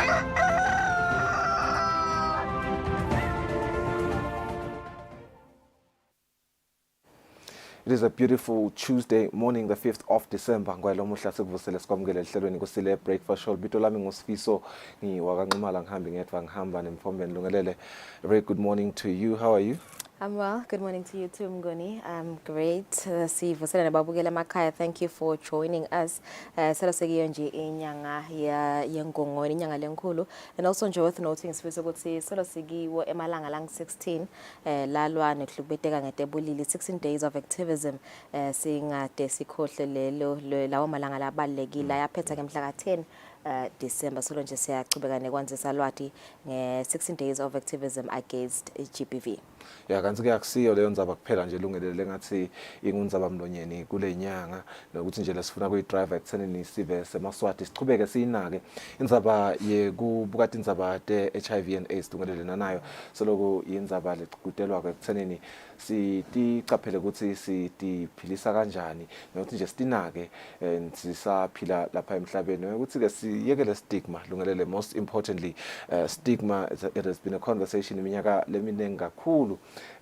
It is a beautiful Tuesday morning, the 5th of December. Ngwayelo muhla sikuvusele sikwamukele ehlelweni Kusile breakfast show. Bito lami nguSifiso ngiwakanqumala ngihambi ngedwa ngihamba nemfombeni lungelele. A very good morning to you. How are you? I'm well. Good morning to you too, Mngoni. I'm great. Sivusela nababukela emakhaya. Thank you for joining us. Sela sekiyo nje inyanga yengongoni inyanga lenkulu. And also nje worth noting sifisa ukuthi sela sekiwo emalanga lang 16 lalwa nehlubeteka ngetebulili 16 days of activism singade sikhohle lelo lawo malanga labalekile yaphetha ke mhla ka 10 December solo nje siyachubeka nekwanzisa lwati nge 16 days of activism against GBV. Ya kanti ke akusiyo leyo ndzaba kuphela nje lungelele ngathi ingundzaba mlonyeni kule nyanga nokuthi nje lesifuna kuyidrive ekuthenini sive semaswati sichubeke siyinake indzaba yekubukati indzaba te HIV and AIDS lungelele nayo soloku indzaba lequdelwa ekuthenini siticaphele ukuthi sitiphilisa kanjani nokuthi nje sitinake sisaphila lapha emhlabeni ukuthi ke siyekele stigma lungelele. Most importantly stigma, it has been a conversation iminyaka leminingi kakhulu.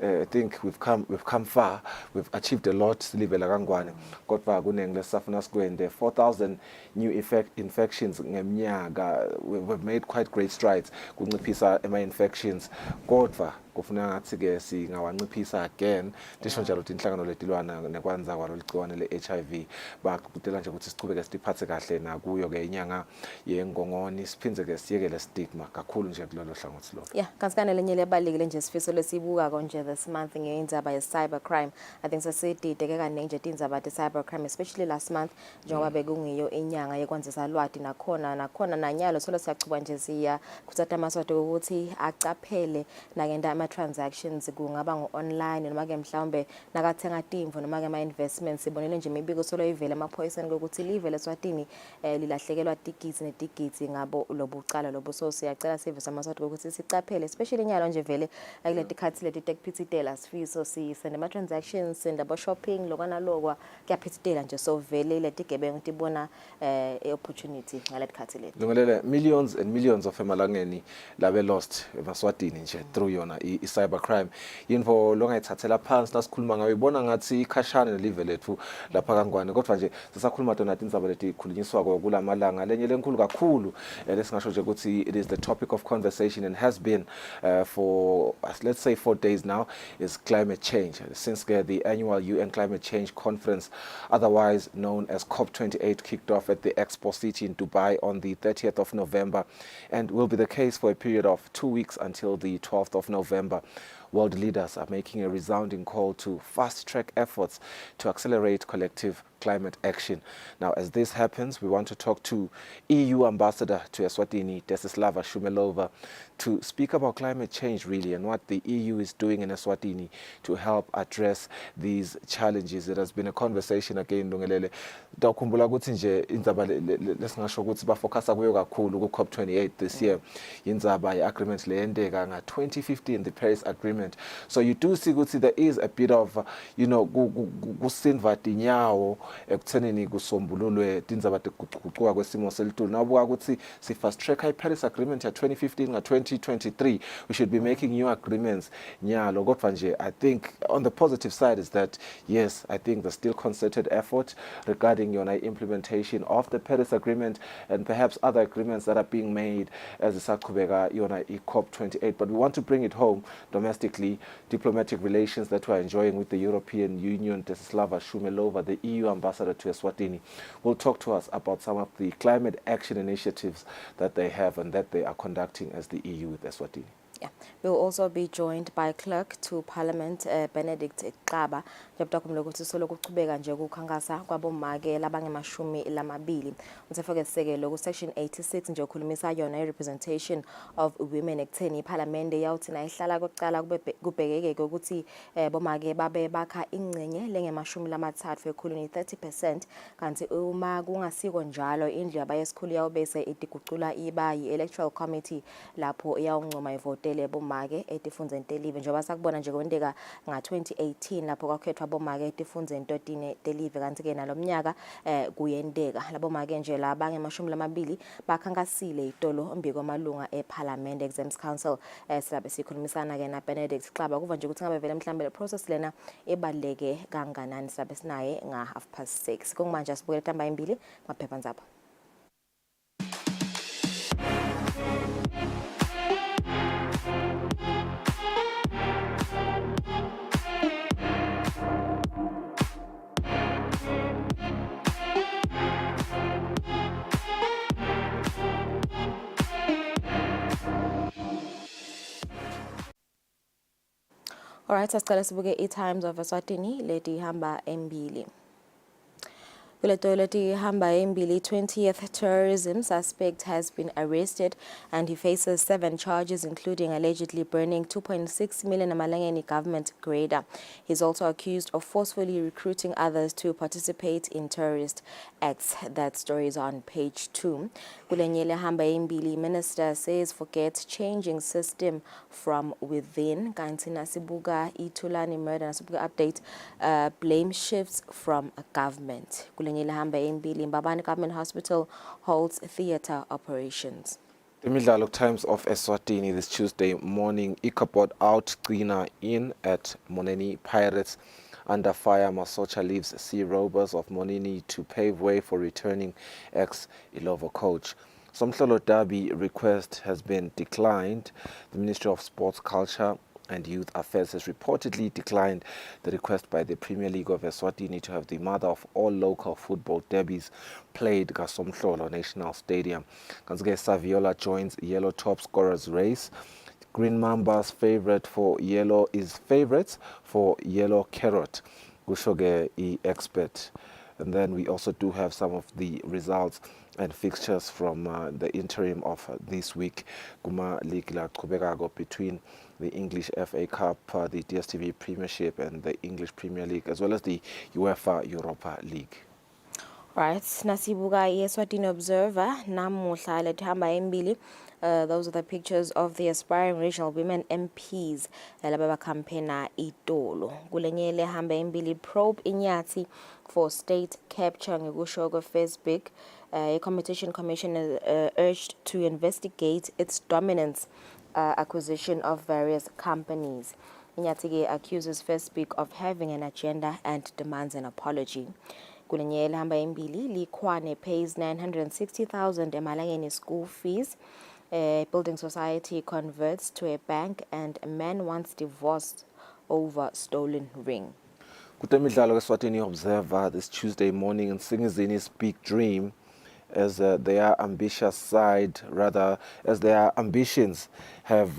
I think we've come far, we've achieved a lot silivela kangwane kodwa kunenge lesafuna sikwende 4,000 new infections ngemnyaka. We've made quite great strides kunciphisa infections kodwa kufuna ngathi ke singawanciphisa again tisho njalo inhlangano letilwana nekwanza kwalo ligciwane le-HIV bakutela nje ukuthi sichubeke siphathe kahle nakuyo ke inyanga yengongoni siphindze ke siyekele stigma kakhulu nje kulolo hlangothi lo. Yeah, kansikane lenye lebalekile nje sifiso lesibuka konje this month ngeyindzaba ye cyber crime. I think sasidide ke kaningi nje tindzaba te cyber crime especially last month njengoba bekungiyo inyanga yekwanzisa lwati nakhona nanyalo solo siyachuba nje siya kutsata amaswati ukuthi acaphele nakenda ama transactions kungaba ngo-online noma ke mhlawumbe nakathenga timvo noma ke ama investments sibonile nje imibiko solo ivela amaphoyiseni ukuthi live leSwatini lilahlekelwa tigitsi netigitsi ngabo lobucala lobo. So siyacela service amaswati ukuthi sicaphele especially nyalo nje vele akule tikhathi leti tekuphithitela sifiso sisende ama transactions sende abo shopping lokana lokwa kuyaphithitela nje so vele leti gebengu tibona opportunity ngaleti khathi leti lungelele. Millions and millions of emalangeni labe lost eMaswatini nje through yona i-cyber crime yinvo longayithathela phansi nasikhuluma ngayo ibona ngathi ikhashana nelive lethu lapha kangwane kodwa nje sisakhuluma tona indzaba leti khulunyiswa kulamalanga lenye lenkulu kakhulu lesingasho nje ukuthi it is the topic of conversation and has been for let's say 4 days now is climate change since the annual UN climate change conference otherwise known as COP28 kicked off at the Expo City in Dubai on the 30th of November and will be the case for a period of 2 weeks until the 12th of November. World leaders are making a resounding call to fast-track efforts to accelerate collective climate action. Now, as this happens, we want to talk to EU Ambassador to Eswatini, Desislava Shumelova, to speak about climate change really and what the EU is doing in Eswatini to help address these challenges. It has been a conversation again, Lungelele. Dakhumbula ukuthi nje indzaba lesingasho ukuthi bafocus kuyo kakhulu ku COP28 this year. Indzaba ye-agreement leyendeka nga 2015, the Paris Agreement. So you do see ukuthi there is a bit of, kusinva tinyawo ekuthenini kusombululwe tindzaba tekuguquka kwesimo selitulu. Nabuka ukuthi si fast track i-Paris Agreement ya 2015 nga 2023 we should be making new agreements nyalo kodwa nje I think on the positive side is that yes, I think there's still concerted effort regarding implementation of the Paris Agreement and perhaps other agreements that are being made as isaqhubeka COP28, but we want to bring it home domestically. Diplomatic relations that we're enjoying with the European Union. Desislava Shumelova, the EU ambassador to Eswatini, will talk to us about some of the climate action initiatives that they have and that they are conducting as the EU with Eswatini. Yeah, we'll also be joined by Clerk to Parliament Benedict Qaba. Njengoba ukuthi solo kuchubeka nje ukukhankasa kwabomake labangemashumi lamabili. Uthefeke sekelo ku section 86 nje ukhulumisa yona representation of women ekutheni iParliament yawuthi nayihlala kokucala kubhekeke ukuthi bomake babe bakha ingcenye lengemashumi lamathathu ekhulwini 30% kanti uma kungasiko njalo indlu yabayesikhulu yawubese itigucula iba yi electoral committee lapho iyawuncoma ivote akhethele bomake etifundzeni telive njengoba sakubona nje kwenteka nga-2018 lapho kwakhethwa bomake etifundzeni 13 telive kanti-ke nalomnyaka kuyenteka labomake nje labange-20 bakhankasile itolo mbikomalunga eParliament Exams Council silabe sikhulumisana-ke naBenedict Xaba kuva nje ukuthi ngabe vele mhlambe le process lena ebaluleke kanganani silabe sinaye nga-6:30 kungumanje asibukele tamba imbili maphephandzaba. Alright, asicela sibuke i-Times of Eswatini leti ihamba embili. Kule leti ihamba embili, 20th terrorism suspect has been arrested and he faces 7 charges including allegedly burning 2.6 million Amalangeni government grader. He's also accused of forcefully recruiting others to participate in terrorist acts. That story is on page 2. Kule nyele hamba embili, minister says forget changing system from within. Kanti nasibuka itulani murder nasibuka update, blame shifts from government. Hamba embili, Mbabane Government Hospital holds theatre operations. The Times of Eswatini this Tuesday morning. Ikapot out Gcina in at Moneni Pirates. Under fire, Masocha leaves Sea Rovers of Monini to pave way for returning ex-Ilovo coach. Somhlolo Derby request has been declined. The Ministry of Sports, Culture and Youth Affairs has reportedly declined the request by the Premier League of Eswatini to have the mother of all local football derbies played Gasomhlolo National Stadium. Kanzige Saviola joins Yellow top scorers race. Green Mamba's favorites for Yellow Carrot. Gushoge expert. And then we also do have some of the results and fixtures from the interim of this week. Guma League la Kubekago between the English FA Cup, the DStv Premiership and the English Premier League, as well as the UEFA Europa League. Right, nasibuka Eswatini Observer namuhla lethamba embili. Those are the pictures of the aspiring regional women MPs lababa campaigner itolo. Kulenyele hamba embili, probe Inyati for state capture ngekusho Facebook. A competition commission urged to investigate its dominance acquisition of various companies. Inyati accuses Facebook of having an agenda and demands an apology. Kulenyele hamba embili, Likwane pays 960,000 emalangeni school fees. A building society converts to a bank and a man wants divorced over stolen ring. Kutemidlalo Eswatini Observer this Tuesday morning, and Singizini's big dream as their ambitious side, rather as their ambitions have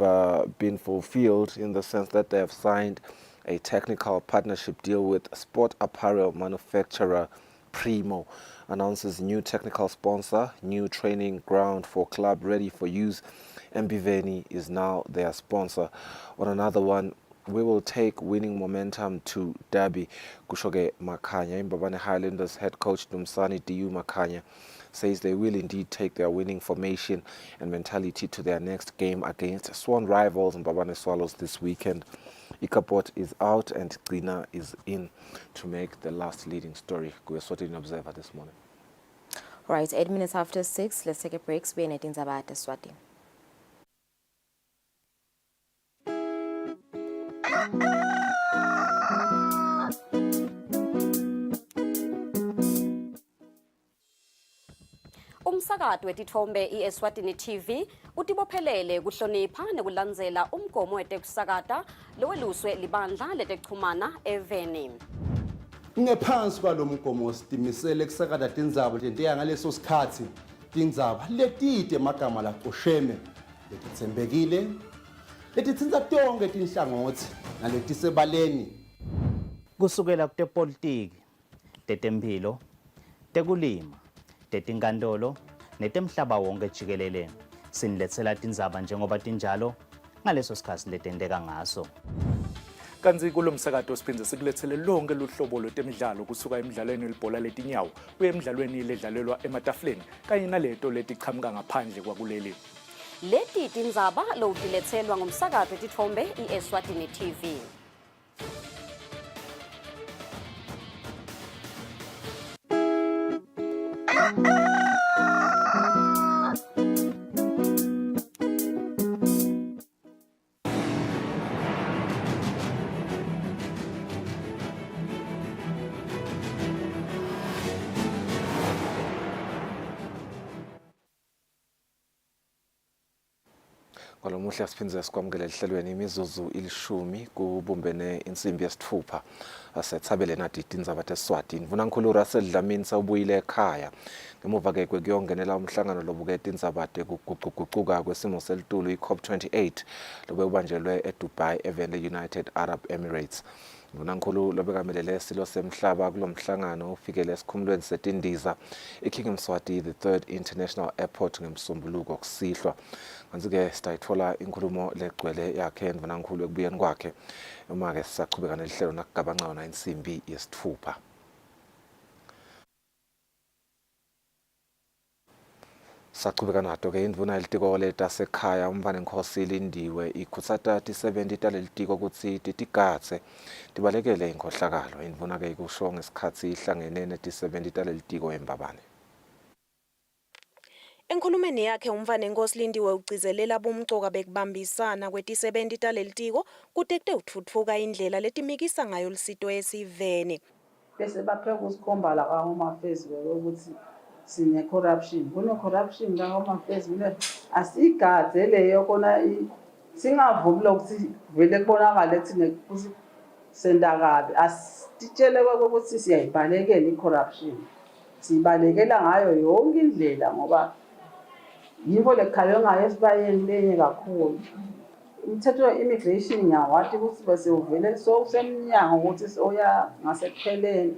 been fulfilled in the sense that they have signed a technical partnership deal with sport apparel manufacturer Primo. Announces new technical sponsor, new training ground for club ready for use. Mbiveni is now their sponsor. On another one, we will take winning momentum to Derby. Kushoge Makanya, Mbabane Highlanders head coach Dumsani Diu Makanya says they will indeed take their winning formation and mentality to their next game against Swan rivals Mbabane Swallows this weekend. Ikapot is out and Gcina is in to make the last leading story. Eswatini Observer this morning. Right, 8 minutes after 6, let's take a break. We're in Eswatini. Umsakazo wetithombe iEswatini TV utibophelele kuhlonipha nekulandzela umgomo wetekusakata loweluswe libandla letekuchumana eVeni. Ngephansi kwalomgomo sitimisele kusakata tindzaba tenteya ngaleso sikhatsi tindzaba letide emagama lacosheme letitsembekile letitsintsa tonke tinhlangothi naletisebaleni kusukela kutepolitiki, tetemphilo, tekulima, tetinkantolo netemhlaba wonke jikelele siniletsela tindzaba njengoba tinjalo ngaleso sikhatsi letenteka ngaso. Kanzi kulo msakato siphindze sikulethele lonke luhlobo lwetemidlalo kusuka emidlalweni welibhola letinyawo kuye emidlalweni ledlalelwa ematafuleni kanye naleto letiqhamuka ngaphandle kwakuleli. leti tindzaba lowutiletselwa ngumsakazo wetitfombe iEswatini TV. Ngalomuhle siphindze sikwamukele ehlelweni imizuzu ilishumi kubumbene insimbi yesithupha asethabele nathi tindzaba teSwatini. Vunankulu Russell Dlamini sawubuyile ekhaya. Ngemuva ke kuyongenela umhlangano lobuke tindzaba teguquguquka kwesimo selitulu iCOP28 lobe ubanjelwe eDubai eVele United Arab Emirates. Vunankulu lobekamelele silo semhlaba kulomhlangano ufikele esikhumulweni setindiza eKing Mswati the 3rd International Airport ngemsombuluko kusihlwa. Manzi-ke sitayithola inkulumo legcwele yakhe Vunankulu ekubuyeni kwakhe. Uma-ke sisachubeka nelihlelo nakugabancayo insimbi yesithupha. Sachubeka nato-ke indvuna yelitiko letasekhaya umvane Nkosi ilindiwe ikhutsata ti-70 talelitiko kutsi titigatse tibalekele inkhohlakalo. Indvuna-ke ikusho ngesikhatsi ihlangene neti-70 talelitiko eMbabane. Enkhulumeni yakhe umvane Nkosi Lindiwe ugcizelela bumcoka bekubambisana kweti-70 talelitiko kutekute utfutfuka indlela letimikisa ngayo lisito esiveni. Bese bapheka usikhomba la kaHome Affairs ukuthi sine corruption. Kune corruption la Home Affairs kune asigadze leyo kona singavumi lokuthi vele kubonakala ukuthi senda kabi. Asitshele ukuthi siyayibalekela icorruption. Sibalekela ngayo yonke indlela ngoba yibo lekhayo ngayo esibayeni lenye kakhulu. Umthetho we-immigration ngiyawathi ukuthi bese uvele so usemnyango ukuthi soya ngasekupheleni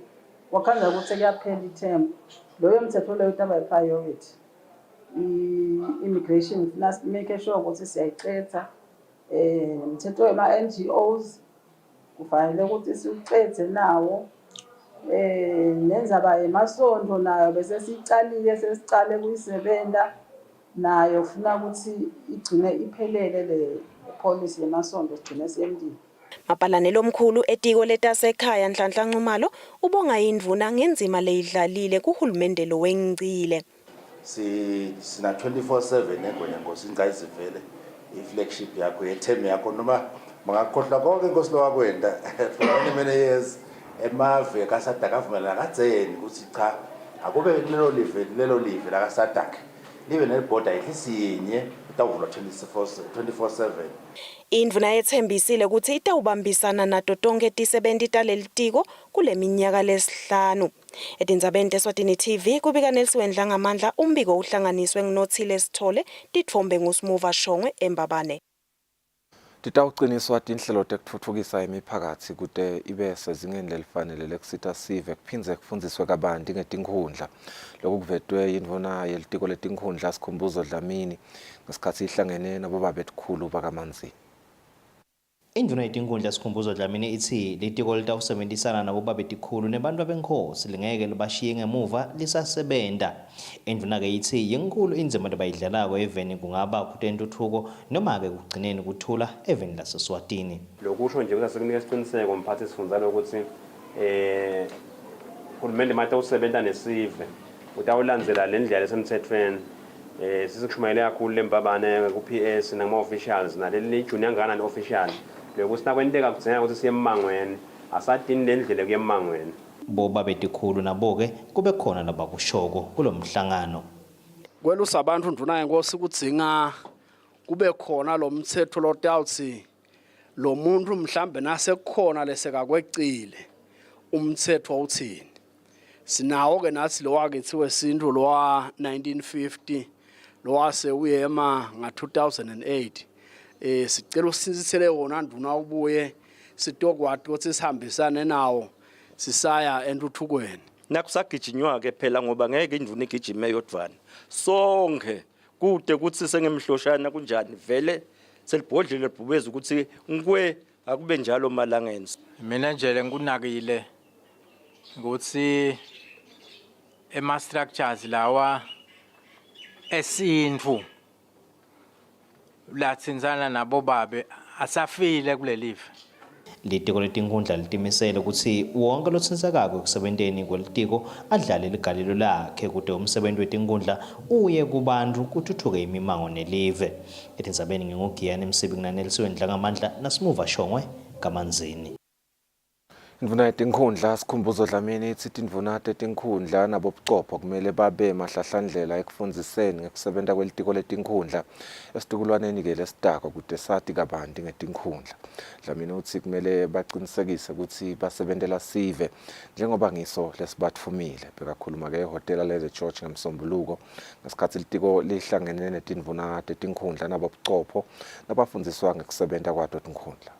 wakhanza ukuthi kuyaphela ithemba. Loyo mthetho leyo utaba priority. I-immigration funa make sure ukuthi siyayicetha. Umthetho wema NGOs kufanele ukuthi siucethe nawo. Nenzaba emasondo nayo bese sicalile sesicale kuyisebenta nayo funa ukuthi igcine iphelele le policy yemasondo sigcine siyendile. Mapalanelo omkhulu etiko letasekhaya Nhlanhla Ncumalo ubonga indvuna ngenzima leyidlalile kuhulumende lo wengcile. Sina 24/7 egwenya Nkosi ingayizivele iflagship yakho yetheme yakho noma mangakhohlwa konke Nkosi lo wakwenda for many years emave kaSadak avumelana kadzeni ukuthi cha akube lelo live la kaSadak libe nelibhoda ihlisinye utawuvula 24/7. Indvuna yethembisile ukuthi itawubambisana nato tonke ti-70 talelitiko kule minyaka lesihlanu. Etindzabeni teSwatini TV kubika Nelson ngamandla umbiko uhlanganiswe nginothile Sithole titfombe nguSmuva Shongwe eMbabane. Titawuqiniswa tinhlelo tekutfutfukisa imiphakathi kute ibe sezingeni lelifanele lekusita sive kuphindze kufundziswe kabanti ngetinkhundla. Lokhu kuvetwe yindvuna yelitiko letinkhundla Sikhumbuzo Dlamini ngesikhatsi ihlangene nabobabetikhulu bakaManzini. Indvuna yetinkhundla Sikhumbuzo Dlamini ithi litiko litawusebenzisana nabobabetikhulu nebantu abenkhosi lingeke libashiye ngemuva lisasebenta. Indvuna-ke ithi yenkulu indzima lebayidlalako eveni kungaba kutentuthuko noma-ke kugcineni kuthula eveni laseSwatini. Lokusho nje ukuthi sekunika isiqiniseko mphathi sifundazana ukuthi uhulumende manje usebenta nesive utawulandzela le ndlela lesemthethweni. Sizikushumayele kakhulu leMbabane ku-PS nama-officials naleli junior ngana ne-official lokuthi nakwenteka kudzingeka ukuthi siye emangweni asadini le ndlela kuye emangweni. Bobabetikhulu nabo-ke kube khona labakushoko kulo mhlangano. Kwelusa abantu ndvuna yenkosi kudzinga kube khona lo mthetho lotawuthi lo muntu mhlambe nasekukhona lesekakwecile umthetho uthini. Sinawo-ke nathi lo wakithi wesintu lo wa 1950 lo wase uyema nga-2008 sicela usinsithele wona nduna ubuye sitokwati ukuthi sihambisane nawo sisaya entuthukweni. Nakusagijinywa-ke phela ngoba ngeke indvuna igijime yodvwana sonke kude kuthi sengemhloshana kunjani vele selibhodlile libhubeza ukuthi ngikwe akube njalo malangeni. Mina nje ngikunakile ukuthi ema structures lawa esintu latsinzana nabo babe asafile kulelive. Litiko letinkhundla litimisele ukuthi wonke lotsintsakako ekusebenteni kwelitiko adlale ligalelo lakhe kude umsebenzi wetinkhundla uye kubantfu kutfutfuke imimango nelive. Etindzabeni ngingugiyani Msibi kunanelisiwe Ndlangamandla nasimuva Shongwe kaManzini. Indvuna yetinkhundla Sikhumbuzo Dlamini ithi tindvuna tetinkhundla nabobucopho kumele babe mahlahlandlela ekufundziseni ngekusebenta kwelitiko letinkhundla esitukulwaneni ke lesitako kude sati kabanti ngetinkhundla. Dlamini uthi kumele bacinisekise ukuthi basebentela sive njengoba ngiso lesibatfumile. Bekakhuluma ke ehhotela le George ngeMsombuluko ngesikhathi litiko lihlangene netindvuna tetinkhundla nabobucopho nabafundziswa ngekusebenta kwato tinkhundla.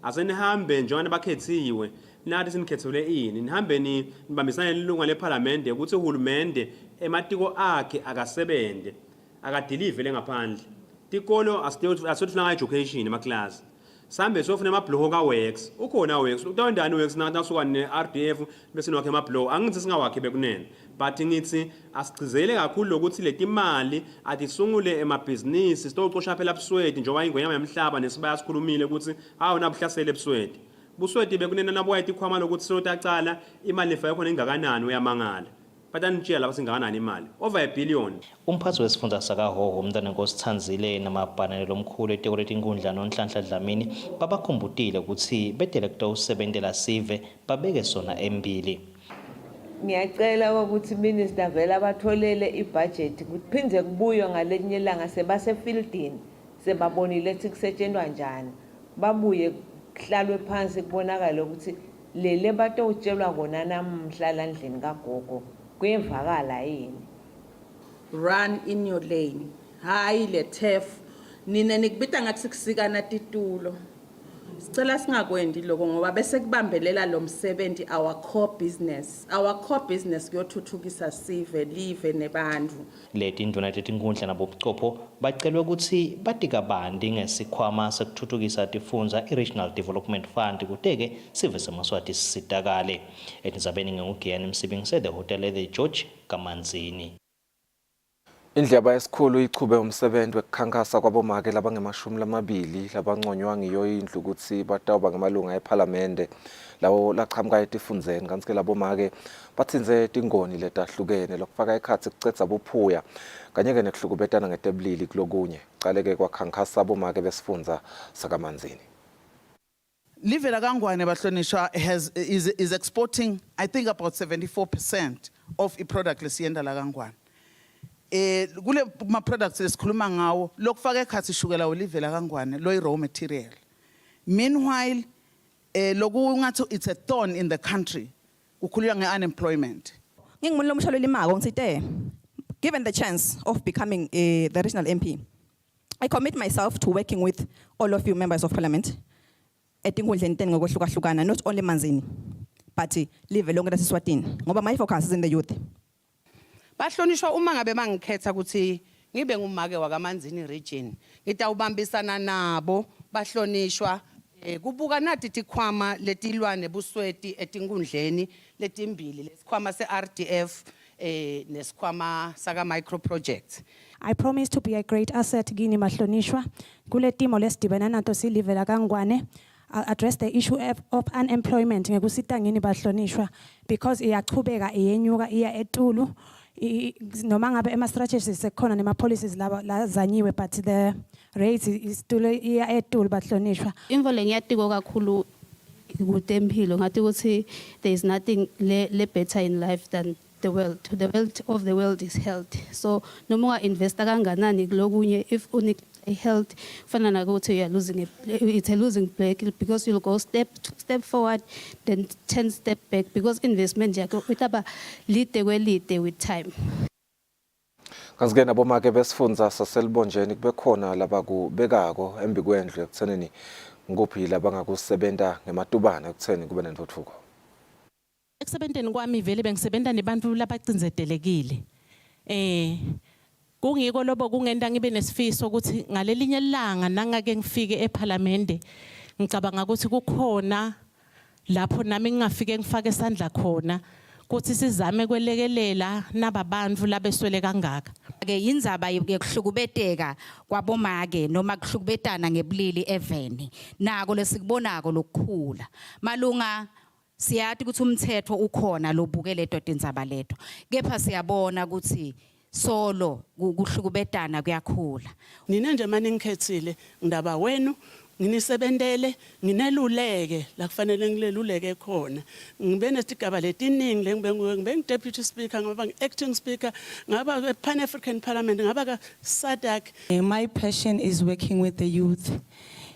Asenihambe njengana bakhethiwe nathi sinikhethule ini nihambe nibambisane nelunga leParliament ukuthi uhulumende ematiko akhe akasebente akadelive lengaphandle tikolo asithola education emaclass sambe sofuna amablock kaworks ukhona works utawendani works nasuka neRDF bese nokhe amablock angithi singawakhe bekunene but ngithi asicizele kakhulu lokuthi letimali atisungule emabhizinisi sitocosha phela ebusweti njengoba ingwenyama yemhlaba nesibaya sikhulumile ukuthi hawu nabuhlasele ebusweti busweti bekunena nabo wayetikho lokuthi sotacala imali lefa yakho ingakanani uyamangala batanitshela basingakanani imali over $1 billion. Umphathi wesifundza sakaHhohho umntanenkosi Thanzile namabhaneli omkhulu etiko letinkhundla noNhlanhla Dlamini babakhumbutile ukuthi bedelekto usebentela sive babeke sona embili. Ngiyacela ukuthi minister vela batholele ibudget kuphindze kubuyo ngalenye ilanga sebasefieldini sebabonile ukuthi kusetshenzwa njani babuye kuhlalwe phansi kubonakala ukuthi lele batowutshelwa kona namhlala endlini kagogo kuyevakala yini. Run in your lane. Hayi le turf. Nina nikubita ngathi sikusikana titulo. Sicela singakwendi lokho ngoba bese kubambelela lo msebenzi our core business. Our core business kuyothuthukisa sive live nebantfu. Leti indvuna tetinkhundla nabobucopho bacelwe ukuthi batika bandi ngesikhwama sekuthuthukisa tifundza i-Regional Development Fund kuteke sive seMaswati sitakale. Etindzabeni ngingugiyani Msibi ngise the hotel le George kaManzini. Indlebe yesikhulu ichube umsebenzi wekukhankasa kwabomake labangemashumi labanconywa ngiyo indlu ukuthi batawuba ngemalunga eParliament lawo laqhamuka etifundzeni kanti labomake batsinze tingoni letahlukene lokufaka ekhatsi kucedza buphuya kanye ke nekuhlukubetana ngetebulili kulokunye qaleke kwakhankasa abomake besifundza sakaManzini. Live la Kangwane bahlonishwa is exporting I think about 74% of I product lesiyenda la Kangwane. Kule ma products lesikhuluma ngawo lokufaka ekhathi ishukela olive la Kangwane lo raw material. Meanwhile loku ngathi it's a thorn in the country kukhulunywa ngeunemployment. Ngingumuntu lomshalo limako ngisite given the chance of becoming the regional MP I commit myself to working with all of you members of parliament etinkhundleni teni ngokwehlukahlukana not only Manzini but live lonke laseSwatini ngoba my focus is in the youth. Bahlonishwa uma ngabe mangikhetha ukuthi ngibe ngumake wakaManzini region ngitawubambisana nabo bahlonishwa kubuka nathi tikhwama letilwane busweti etinkhundleni letimbili lesikhwama seRDF nesikhwama saka micro projects. I promise to be a great asset kini mahlonishwa kule timo lesidibana nato silive la Kangwane. Address the issue of unemployment ngekusita ngini bahlonishwa because iyachubeka iyenyuka iya etulu noma ngabe ema strategies sekhona nema policies la zanyiwe but the rates is still iya etulu bahlonishwa. Imvole ngiyatiko kakhulu kutempilo ngathi ukuthi there is nothing le better in life than the wealth. The wealth of the world is health. So noma investa kanganani kulokunye if health fana nakuthi you are losing it's a losing play because you'll go step forward then 10 step back because investment yakho itaba lide kwelide with time. Kanti nabomake besifundza saselibonjeni kubekhona labakubekako embikwendlu ekuthenini nguphi labangakusebenta ngematubana ekutheni kube nentuthuko. Ekusebenteni kwami vele bengisebenta nebantu labacindzetelekile. Kungiko lobo kungenda ngibe nesifiso ukuthi ngalelinye ilanga nangake ngifike eParliament ngicabanga ukuthi kukhona lapho nami ngingafike ngifake isandla khona kuthi sizame kwelekelela nababantu labeswele kangaka. Ke indzaba yokuhlukubeteka kwabomake noma kuhlukubetana ngebulili eveni nako lesikubonako lokukhula malunga siyathi ukuthi umthetho ukhona lobukele edoda indzaba letho kepha siyabona ukuthi solo kuhlukubetana kuyakhula. Nina nje manje ngikhethile ndaba wenu nginisebentele ngineluleke la kufanele ngileluleke khona ngibe nesigaba letiningi ngibe deputy speaker ngaba acting speaker ngaba Pan African Parliament ngaba ka SADC. My passion is working with the youth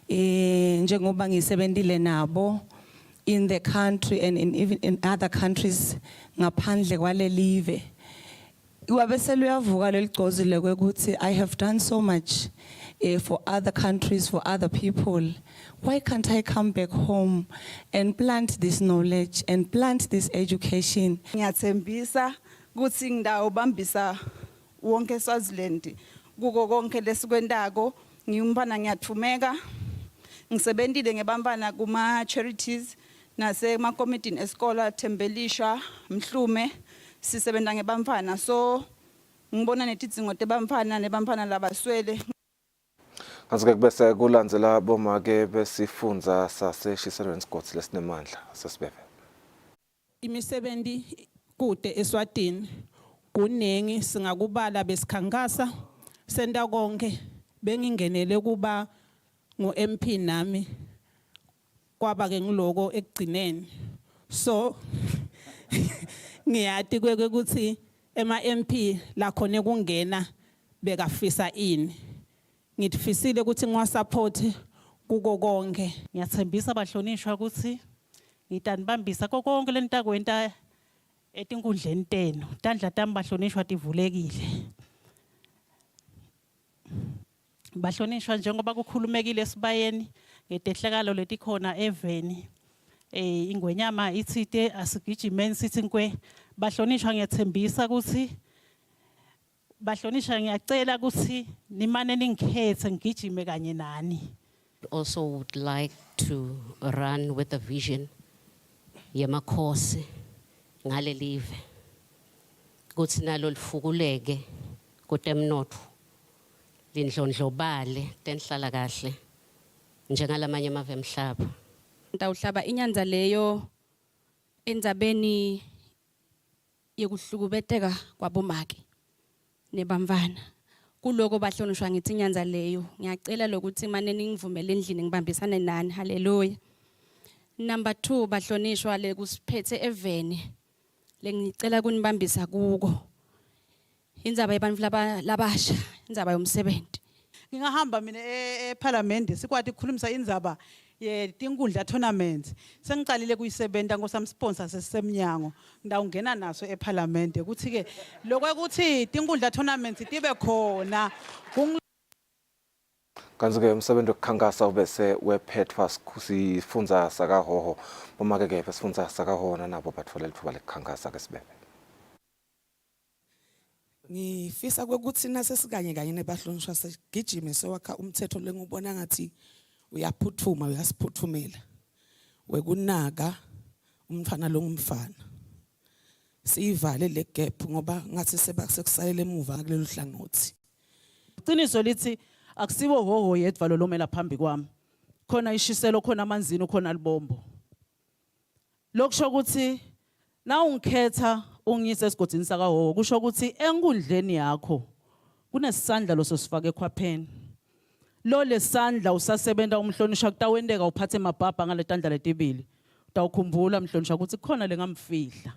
njengoba ngisebentile nabo in the country and even in other countries ngaphandle kwale live. Wabesele uyavuka leligcozile kwekuthi I have done so much for other countries, for other people. Why can't I come back home and plant this knowledge and plant this education? Ngiyathembisa ukuthi ngidawubambisa wonke Swaziland kuko konke lesikwendako ngiyumfana ngiyathumeka ngisebentile ngebantwana kuma charities nase ma committee esikole Thembelisha Mhlume sisebenta ngebantwana so ngibona netidzingo tebantwana nebantwana labaswele. Kanti-ke bese kulandzela bomake besifundza sase-Shiselweni Sigodi lesinemandla sesibebe. Imisebenzi kude Eswatini kuningi singakubala besikhankasa senta konke bengingenele kuba ngo-MP nami kwaba ke ngiloko ekugcineni so ngiyati ukuthi ema-MP la khona kungena bekafisa ini ngithifisile ukuthi ngiwasupport kuko konke. Ngiyathembisa abahlonishwa ukuthi ngitanibambisa konke lentakwenta etinkundleni tenu tandla tami bahlonishwa tivulekile. Bahlonishwa njengoba kukhulumekile esibayeni ngetehlakalo letikhona eveni ingwenyama ithite asigijimeni sithi nkwe bahlonishwa ngiyathembisa ukuthi bahlonishwa ngiyacela ukuthi nimane ningikhethe ngigijime kanye nani. Also would like to run with a vision yemakhosi ngale live kuthi nalo lifukuleke kutemnotho lindlondlobale tenhlala kahle njengalamanye amave emhlaba. Ngitawuhlaba inyanza leyo endzabeni yekuhlukubeteka kwabomake nebamfana kuloko bahlonishwa ngithi inyanza leyo ngiyacela lokuthi manje ningivumele endlini ngibambisane nani. Haleluya. Number 2 bahlonishwa le kusiphethe eveni lengicela kunibambisa kuko indzaba yabantu labasha indzaba yomsebenzi. Ngingahamba mina eParliament sikwati ukukhulumisa indzaba yetinkundla tournaments sengicalile kuyisebenta ngosam sponsor sesemnyango ngidawungena naso eParliament ukuthi ke lokwekuthi tinkundla tournaments tibe khona. Kanti-ke umsebenzi wokukhankasa ubese wephethwa sifundza sakahoho bomake-ke besifundza sakahona nabo batfola lithuba lekukhankasa ke sibebe. Ngifisa ukuthi nasesikanye kanye nebahlonishwa sigijime sewakha umthetho lengubona ngathi uyaphuthuma uyasiphuthumela wekunaka umfana longumfana siyivale le gap ngoba ngathi sekusayele emuva kulelo hlangothi. Iqiniso lithi akusibo hoho yedwa lo lomela phambi kwami khona ishiselo khona amanzini khona libombo lokusho ukuthi na ungikhetha ungiyise esigodini sakahoho kusho ukuthi enkundleni yakho kunesandla lososifaka ekhwapheni lo lesandla usasebenza umhlonishwa kutawendeka uphathe mabhabha ngaletandla letibili utawukhumbula mhlonishwa ukuthi khona lengamfihla.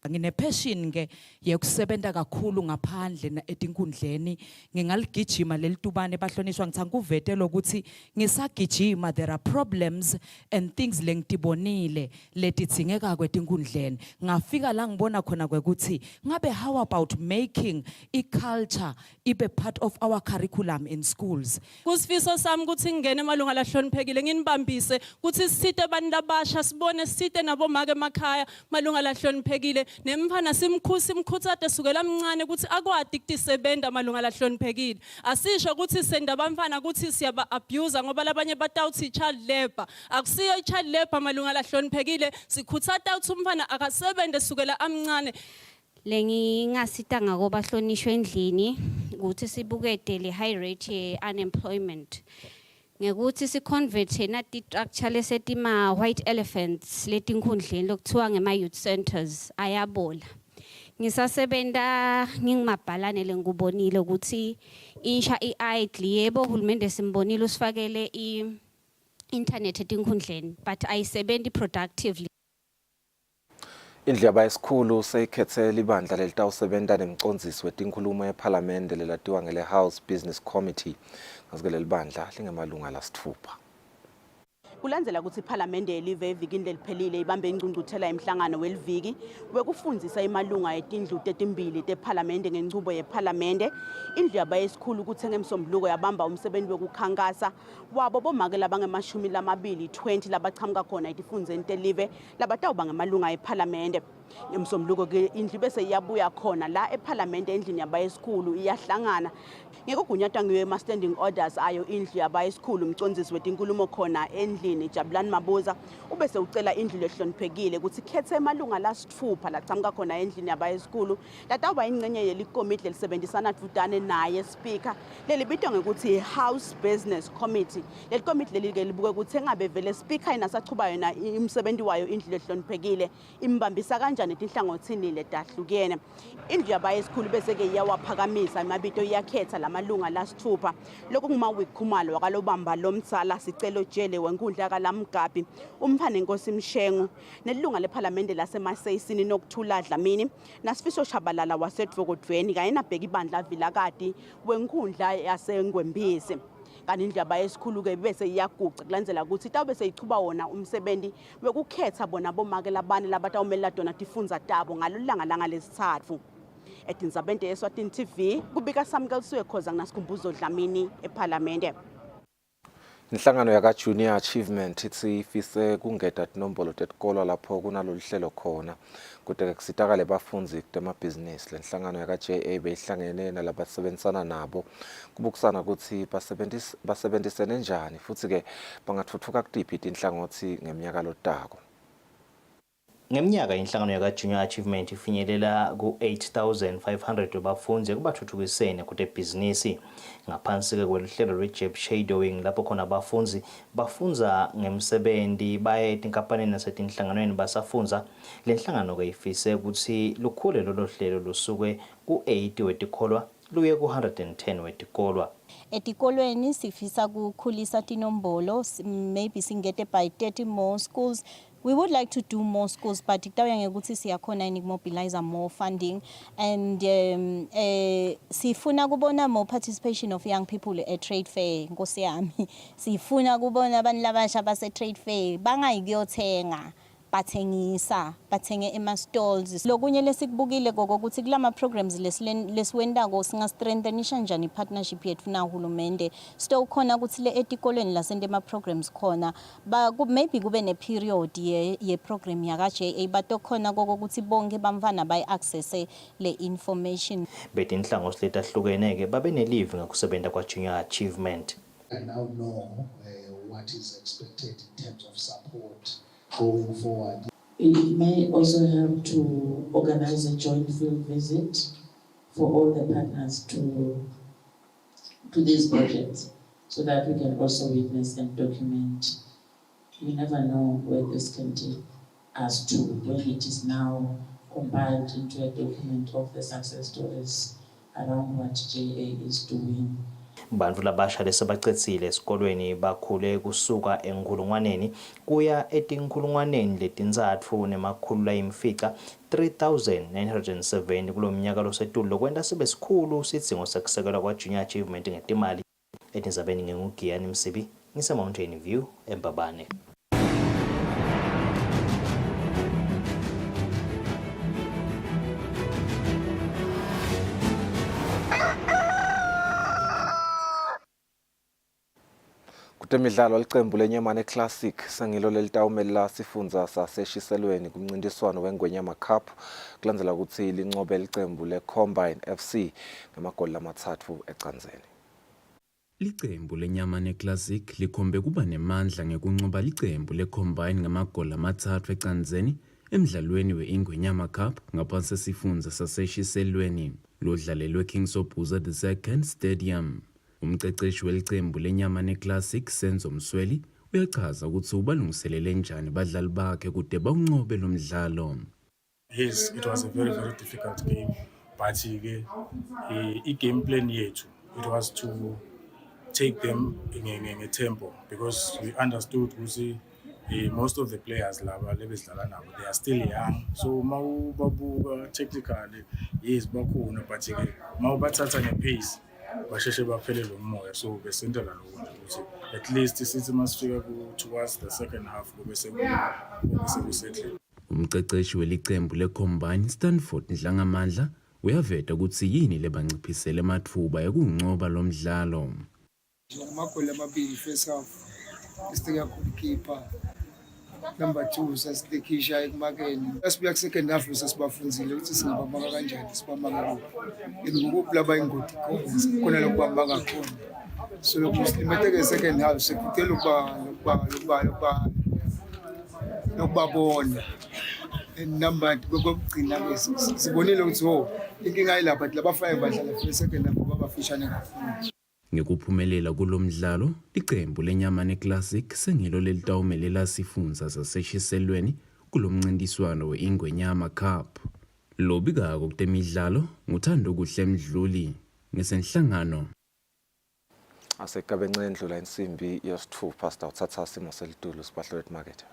Ngine passion ke yekusebenta kakhulu ngaphandle etinkundleni ngingaligijima lelitubane bahlonishwa ngithanga kuvetela ukuthi ngisagijima there are problems and things lengitibonile letithingeka kwetinkundleni ngafika la ngibona khona kwekuthi ngabe how about making iculture ibe part of our curriculum in schools. Kusifiso sami ukuthi ngene emalunga lahloniphekile nginibambise ukuthi sisite abantu abasha sibone sisite nabomake emakhaya malunga lahloniphekile nemfana simkhutsate sukela mncane ukuthi akwadi ukutisebenta malunga lahloniphekile. Asisho ukuthi senda bamfana ukuthi siyaba abuse ngoba labanye batawuthi child labor. Akusiyo child labor malunga lahloniphekile, sikhutsata ukuthi umfana akasebente sukela amncane. Lengingasita ngako bahlonishwa endlini ukuthi sibukete le high rate ye unemployment. Ngekuthi si convert na ti structure lesetima white elephants letinkhundleni lokuthiwa ngema youth centers ayabola. Ngisasebenta ngingimabhalane lengubonile ukuthi insha idle yebo uhulumende simbonile usifakele internet etinkhundleni but ayisebenzi productively. Indlebe yesikhulu seyikhethele ibandla lelitawusebenta nemcondzisi wetinkhulumo yePhalamende lelatiwa ngele House Business Committee. Ngazike leli bandla lingemalunga lasithupha. Kulandzela ukuthi iPhalamende yelive evikini leliphelile ibambe ingcungcuthela emhlangano weliviki wekufundzisa imalunga etindlu etimbili tePhalamende ngenchubo yePhalamende. Indlebe yesikhulu kuthe ngemsombuluko yabamba umsebenzi wekukhankasa wabo bomake labangama-20 labachamuka khona etifundzeni telive labatawuba ngemalunga ePhalamende. Ngemsombuluko ke indlu bese iyabuya khona la ePhalamende endlini yabayesikhulu iyahlangana ngekugunyatwa ngiwe standing orders ayo indlu yabayesikhulu umcondzisi wetinkulumo khona endlini Jabulani Mabuza ubese ucela indlu lehloniphekile ukuthi khethe emalunga lasithupha lachamuka khona endlini yabayesikhulu latawuba ingcenye yelikomiti lelisebenzisana dvutane naye speaker lelibitwa ngekuthi House Business Committee. Leli komiti leli ke libuke ukuthi engabe vele speaker inasachuba yona umsebenzi wayo indlu lehloniphekile imbambisa kanjani etinhlangothini letahlukene. Indlu yabayesikhulu bese ke iyawaphakamisa imabito iyakhetha lamalunga lasithupha. Lokhu nguMawik Khumalo wakalobamba lomtsala sicelo jele wenkundla kaLamgabi umphane Nkosi Mshengu nelunga lePhalamende laseMaseyisini nokuthula Dlamini naSifiso Shabalala waseDvokodweni kanye nabheka ibandla Vilakati wenkundla yaseNgwembisi. Kanti indlebe yesikhulu ke bese iyaguca kulandzela ukuthi itawube seyichuba wona umsebenzi wekukhetha bona bomake labane labatawumela dona tifundza tabo ngalolanga lesithathu. Etinzabente Eswatini TV kubika Samkelisiwe Khoza nginasikhumbuzo Dlamini ePhalamende. Inhlangano yaka Junior Achievement ithi ifise kungeta tinombolo tetikolo lapho kunalolu hlelo khona kute kusitakale bafundzi kutemabhizinisi. Lenhlangano yaka JA beyihlangene nalabasebenzisana nabo kubukusana ukuthi basebenzisene njani futhi ke bangatfutfuka kutiphi tinhlangothi ngeminyaka lotako. Ngeminyaka inhlangano yaka Junior Achievement ifinyelela ku-8,500 wabafundzi ekubathuthukiseni kutebhizinisi ngaphansi kweluhlelo lwe-job shadowing lapho khona abafundzi bafunza ngemsebenzi baye etinkampanini nasetinhlanganweni basafunza. Le nhlangano ke ifise ukuthi lukhule lolo hlelo lusuke ku-80 wetikholwa luye ku-110 wetikolwa. Etikolweni sifisa kukhulisa tinombolo, maybe singete by 30 more schools. We would like to do more schools, but kutawuya ngekuthi siyakhona mobilize more funding and sifuna kubona more participation of young people at trade fair. Nkosi yami sifuna kubona abantu labasha base trade fair bangayikuyothenga bathenge ema-stalls. Lokunye lesikubukile ukuthi kulama programs lesiwendako singastrengthenisha njani i-partnership yethu nahulumende sitawukhona ukuthi le etikolweni lasente ama-programs khona maybe kube ne-period ye-program yaka-JA batokhona ukuthi bonke bamfana bayi-accesse le information. Betinhlangothi letahlukeneke babe nelive ngakusebenta kwa-Junior Achievement. I now know what is expected in terms of support going forward. It may also help to organize a joint field visit for all the partners to these projects so that we can also witness and document. You never know where this can take us to when it is now compiled into a document of the success stories around what JA is doing. Bantfu labasha lesebacedzile esikolweni bakhule kusuka enkhulungwaneni kuya etinkhulungwaneni letintsatfu nemakhulu layimfica 3,970 kulo mnyaka losetulu lokwenta sibe sikhulu sidzingo sekusekelwa kwa-Junior Achievement ngetimali. Etindzabeni ngingugiyani Msibi ngise-Mountain View eMbabane. Kutemidlalo liqembu lenyamane classic sengilo lelitawumelela sifundza saseshiselweni kumncintiswano weNgwenyama Cup kulandzela ukuthi lincobe liqembu leCombine FC ngamagoli lamatsatfu ecanzeni. Licembu lenyamane classic likhombe kuba nemandla ngekuncoba licembu leCombine ngamagoli lamatsatfu ecanzeni emdlalweni weIngwenyama Cup ngaphansi sifundza saseshiselweni lodlalelwe King Sobhuza II Stadium. Umceceshi welicembu lenyamane classic Senzo Msweli uyachaza ukuthi ubalungiselele njani badlali bakhe kude bawuncobe lo mdlalo. Yes, it was a very difficult game, but game plan yethu it was to take them in a tempo because we understood ukuthi most of the players laba lebedlala nabo they are still young, so mawubabuka technically yes bakhona but mawubathatha ngepace basheshe baphelele umoya, so besentela lokho ukuthi at least sithi masifika towards the second half kube sekusettle. Umceceshi welicembu leCombine Stanford Ndlangamandla uyaveta ukuthi yini lebanciphisele amathuba ekuncoba lo mdlalo. Amagoli amabili first half isiteka goalkeeper, number 2 sasibekisha ekumakeni. Asibuya second half sasibafunzile ukuthi singabamba kanjani sibamba ngakho ngoku laba ingodi khona lokubamba ngakhona, so lokusimetheke second half sekutela lokubabona number kokugcina sibonile ukuthi inkinga ayilapha labafana badlala for second half babafishane kakhulu. Ngekuphumelela kulomdlalo licembu lenyamane classic sengilo lelitawumelela sifundza saseshiselweni kulomncintiswano weIngwenyama Cup. Lobikako kutemidlalo nguthando kuhle Mdluli ngesenhlangano. Asekabencane endlula insimbi yesithupha sithatha simo selitulo sibahlwe market.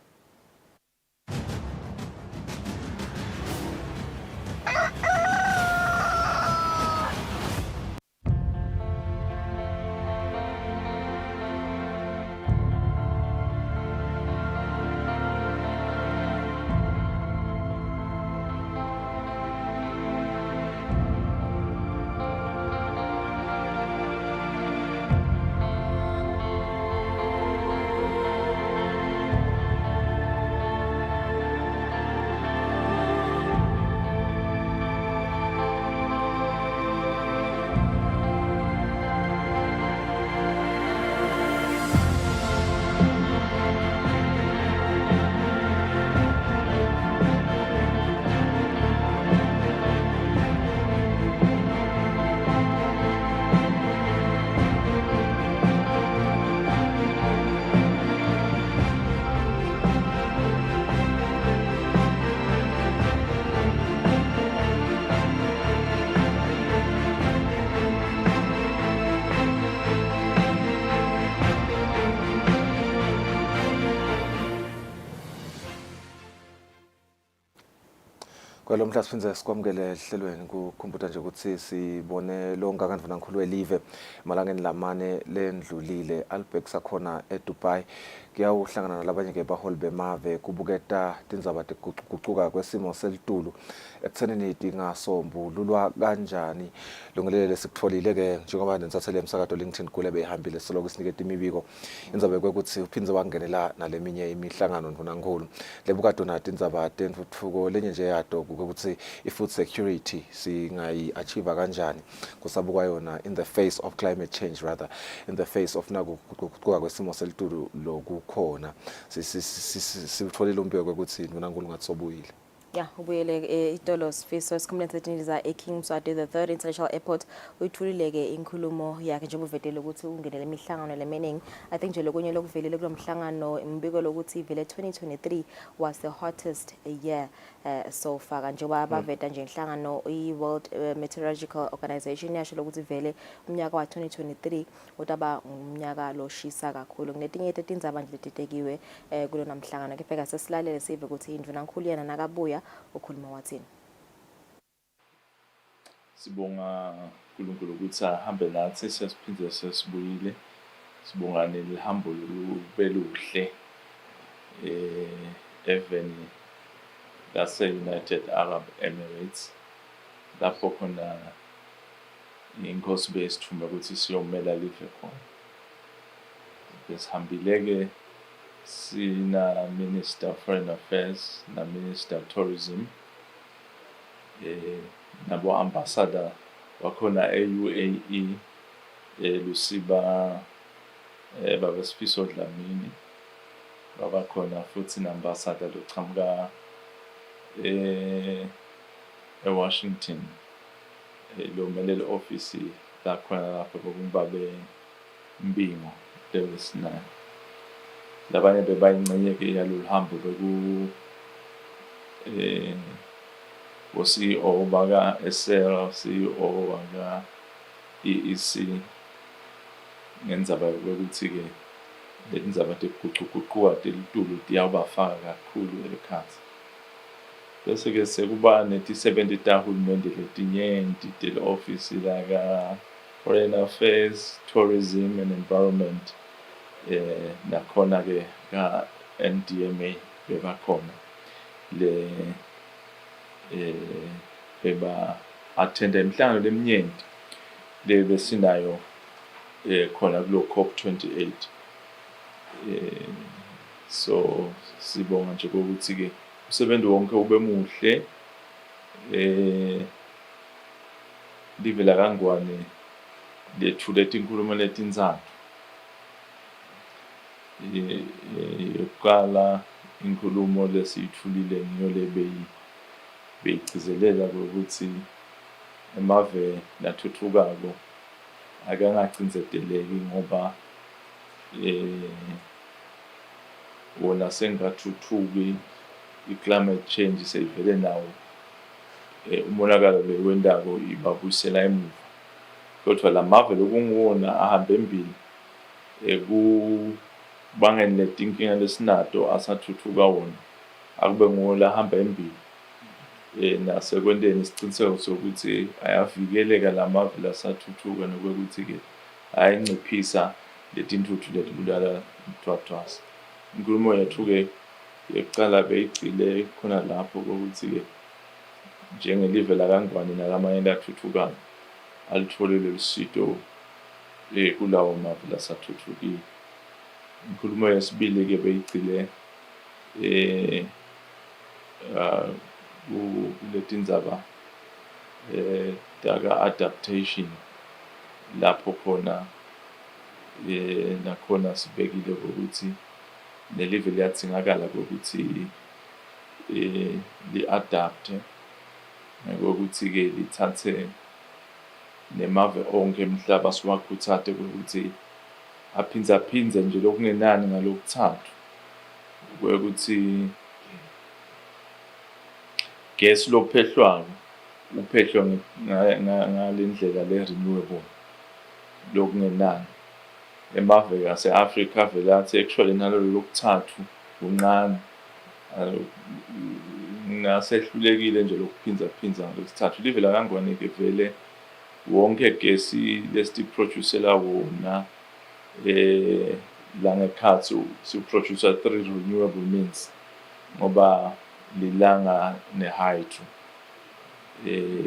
Kwelo mhla siphinze sikwamukele ehlelweni kukhumbuta nje ukuthi sibone lo ngakandvuna nkhulu welive malangeni lamane lendlulile Albert sakhona eDubai kuyawuhlangana nalabanye ke baholi bemave kubuketa tindzaba tekuguquka kwesimo selitulu ekuthenini tingasombululwa kanjani. Longelele lesikutfolile ke njengoba nensathelele emsakato LinkedIn kule behambile soloku siniketa imibiko indzaba kwekuthi uphinze wangenela naleminye imihlangano ndvunankhulu lebuka donati indzaba tentfutfuko lenye nje yato ukuthi i-food security singayi-achieve kanjani kusabukwa yona in the face of climate change, rather in the face of nakuguquka kwesimo selitulu lokukhona sitfolile umbiko kwekuthi ndvunankhulu ngathi sobuyile. Yeah, ubuyele itolo sifiso esikhumuleni setiniza eKing Mswati the 3rd International Airport uyithulile inkulumo yakhe njengoba uvetele ukuthi ungenele imihlangano leminingi. I think nje lokunye lokuvelele kulomhlangano imbiko lokuthi vele 2023 was the hottest year so far njengoba abaveta nje inhlangano i-World Meteorological Organization yasho lokuthi vele umnyaka wa 2023 utaba umnyaka loshisa kakhulu. Kunetinye tindzaba nje letitekiwe kulona mhlangano kepha sesilalele sive ukuthi indvunankhulu yana nakabuya ukhuluma wathini. Sibonga uNkulunkulu ukuthi ahambe nathi sesiphinde sesibuyile. Sibonga nelihambo lubeluhle even lase-United Arab Emirates lapho khona inkosi besithuma ukuthi siyomela live khona. besihambile-ke sina Minister of Foreign Affairs na Minister of Tourism nabo ambassador wakhona e-UAE Lusiba baba Sifiso Dlamini wabakhona futhi na-ambassador lochamuka eWashington lo mele le-ofisi lakhona lapho bokumbabe Mbingo lewesinayo labanye bebayingxenye-ke yalolu hambo CEO baka SL CEO baka EEC ngendzaba yokuthi-ke lendaba tekuguquguquka telitulu tiyawubafaka kakhulu ekhatsi bese-ke sekuba netisebenti tahulumende letinyenti tele-ofisi laka Foreign Affairs, Tourism and Environment nakhona-ke ka NDMA bebakhona beba attenda imihlangano leminyenti le besinayo khona kulo COP28 so sibonga nje ukuthi-ke umsebenzi wonke ube muhle live la kaNgwane lethule tinkulumo letintsatfu yokuqala inkulumo lesiyithulile ngiyo beyigcizelela ukuthi emave lathuthukako akangagcinzeteleki ngoba wona sengathuthuki i-climate change seyivele nawo umonakalo bewendako ibabuyisela emuva kodwa la mave lokunguwona ahamba embili kubangeni letinkinga lesinato asathuthuka wona akube nguwo lahamba embili nasekwenteni isiciniseko sokuthi ayavikeleka la mave lasathuthuka nokwekuthi-ke ayayinciphisa letintuthu letibulala mthwathwasi inkulumo yethu-ke yokuqala beyigxile khona lapho kokuthi-ke njengelive lakaNgwane nakamanye lathuthukayo alitholile lusito kulawo mave lasathuthukile inkulumo yesibili-ke beyigxile kuletindzaba taka-adaptation lapho khona nakhona sibekile kokuthi nelive liyatsingakala kokuthi li-adapte ngokuthi-ke lithathe nemave onke emhlaba siwakhuthathe kokuthi aphindze nje lokungenani ngalokuthathu kwekuthi gas lophehlwako uphehlwa ngalendlela le-renewable lokungenani emave ase-Afrika vele athi actually nalolo lokuthathu kuncane nasehlulekile nje lokuphindza ngalokuthathu live la kaNgwane-ke vele wonke gesi lesiproducela wona la ngekhatsi siproducer 3 renewable means ngoba lilanga ne-hydro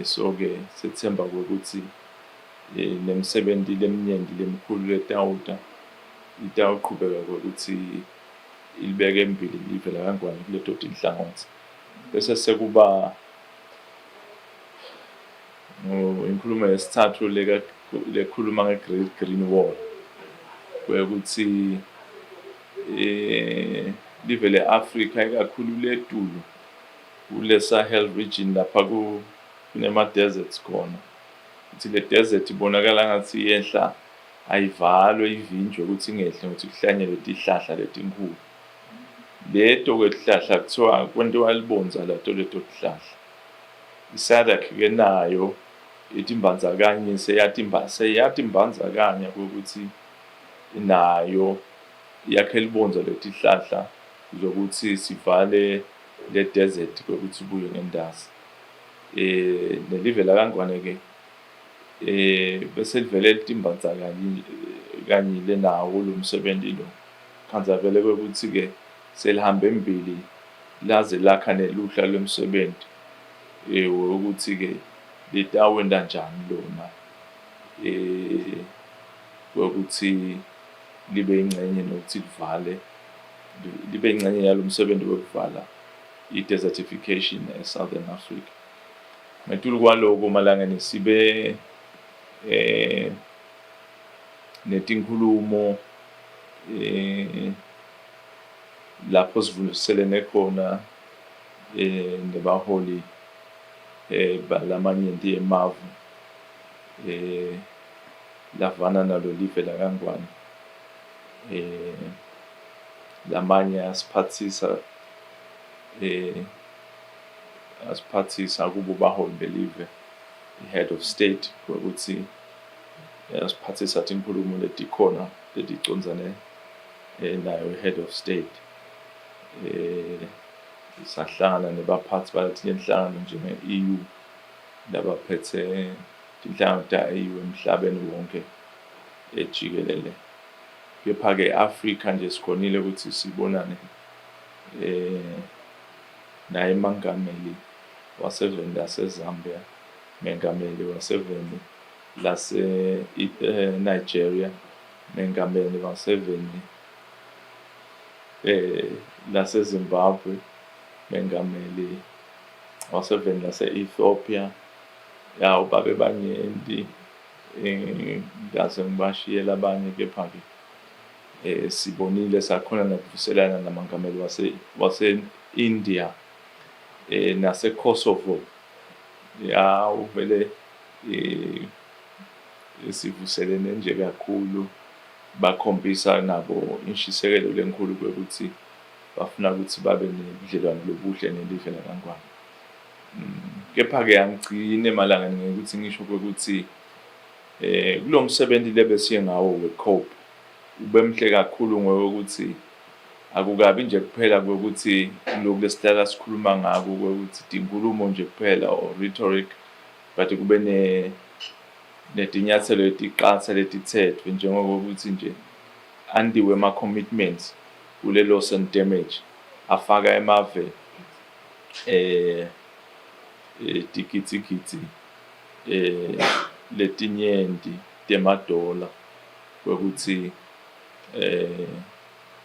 so-ke sethemba ukuthi nemisebenzi leminyenti lemkhulu itawuqhubeka kokuthi ilibeke embili live la kaNgwane kuleto tinhlangothi bese sekuba inkulumo yesithathu lekhuluma nge-Great Green Wall kwekuthi live le-Afrika ikakhulu letulu kule Sahel region lapha kunema-deserts khona ukuthi le desert ibonakala ngathi iyehla ayivalwe ivinjwe ukuthi ingehle ukuthi kuhlanyelwe tihlahla letinkulu leto-ke tihlahla kuthiwa kwentiwa libonza leto tihlahla iSADC-ke nayo itimbandzakanye seyatimbandzakanya kokuthi nayo yakhe libonza letihlahla zokuthi sivale le desert kokuthi kuye ngendazi nelive la kaNgwane-ke bese livele litimbandzakanyile nawo lo msebenzi lo khanza vele kokuthi-ke selihamba embili laze lakha neluhla lomsebenzi wokuthi-ke litawenda njani lona wokuthi libe ingxenye nokuthi libe ingxenye yalo msebenzi wokuvala i-desertification e-Southern Africa. Ngetulu kwaloko malangeni sibe netinkulumo lapho sivuliselene khona nebaholi balamanye emavu lavana nalo live lakangwane lamanye asiphathisa kubo baholi belive i-head of state ukuthi asiphathisa tinkulumo letikhona leticondzane nayo i-head of state sahlangana nebaphathi baletinye inhlangano njenge-EU labaphethe tinhlangano ta-EU emhlabeni wonke jikelele. Kepha-ke Afrika nje sikhonile ukuthi sibonane naye umengameli waseveni laseZambia, umengameli waseveni lase-Nigeria, umengameli waseveni lase-Zimbabwe, umengameli waseveni lase-Ethiopia. Ya babe banyenti ngase ngibashiyela abanye, kepha-ke sibonile sakhona nokuvuselana namangameli wase-India nase-Kosovo. Ya uvele sivuselene nje kakhulu, bakhombisa nabo inshisekelo lenkulu kwekuthi bafuna ukuthi babe nebudlelwano lobuhle nelive lakangwane. Kepha-ke angigcine malanga ngekuthi ngisho kwekuthi kulo msebenzi lebesiye ngawo we-COPE ube mhle kakhulu ngokuthi akukabi nje kuphela kwekuthi lokhu lesihlala sikhuluma ngako kwekuthi inkulumo nje kuphela or rhetoric, but kube netinyathelo letiqatha letithethwe njengokuthi nje andiwe ama-commitments kule loss and damage afaka emave tikitsikitsi letinyenti temadola kwekuthi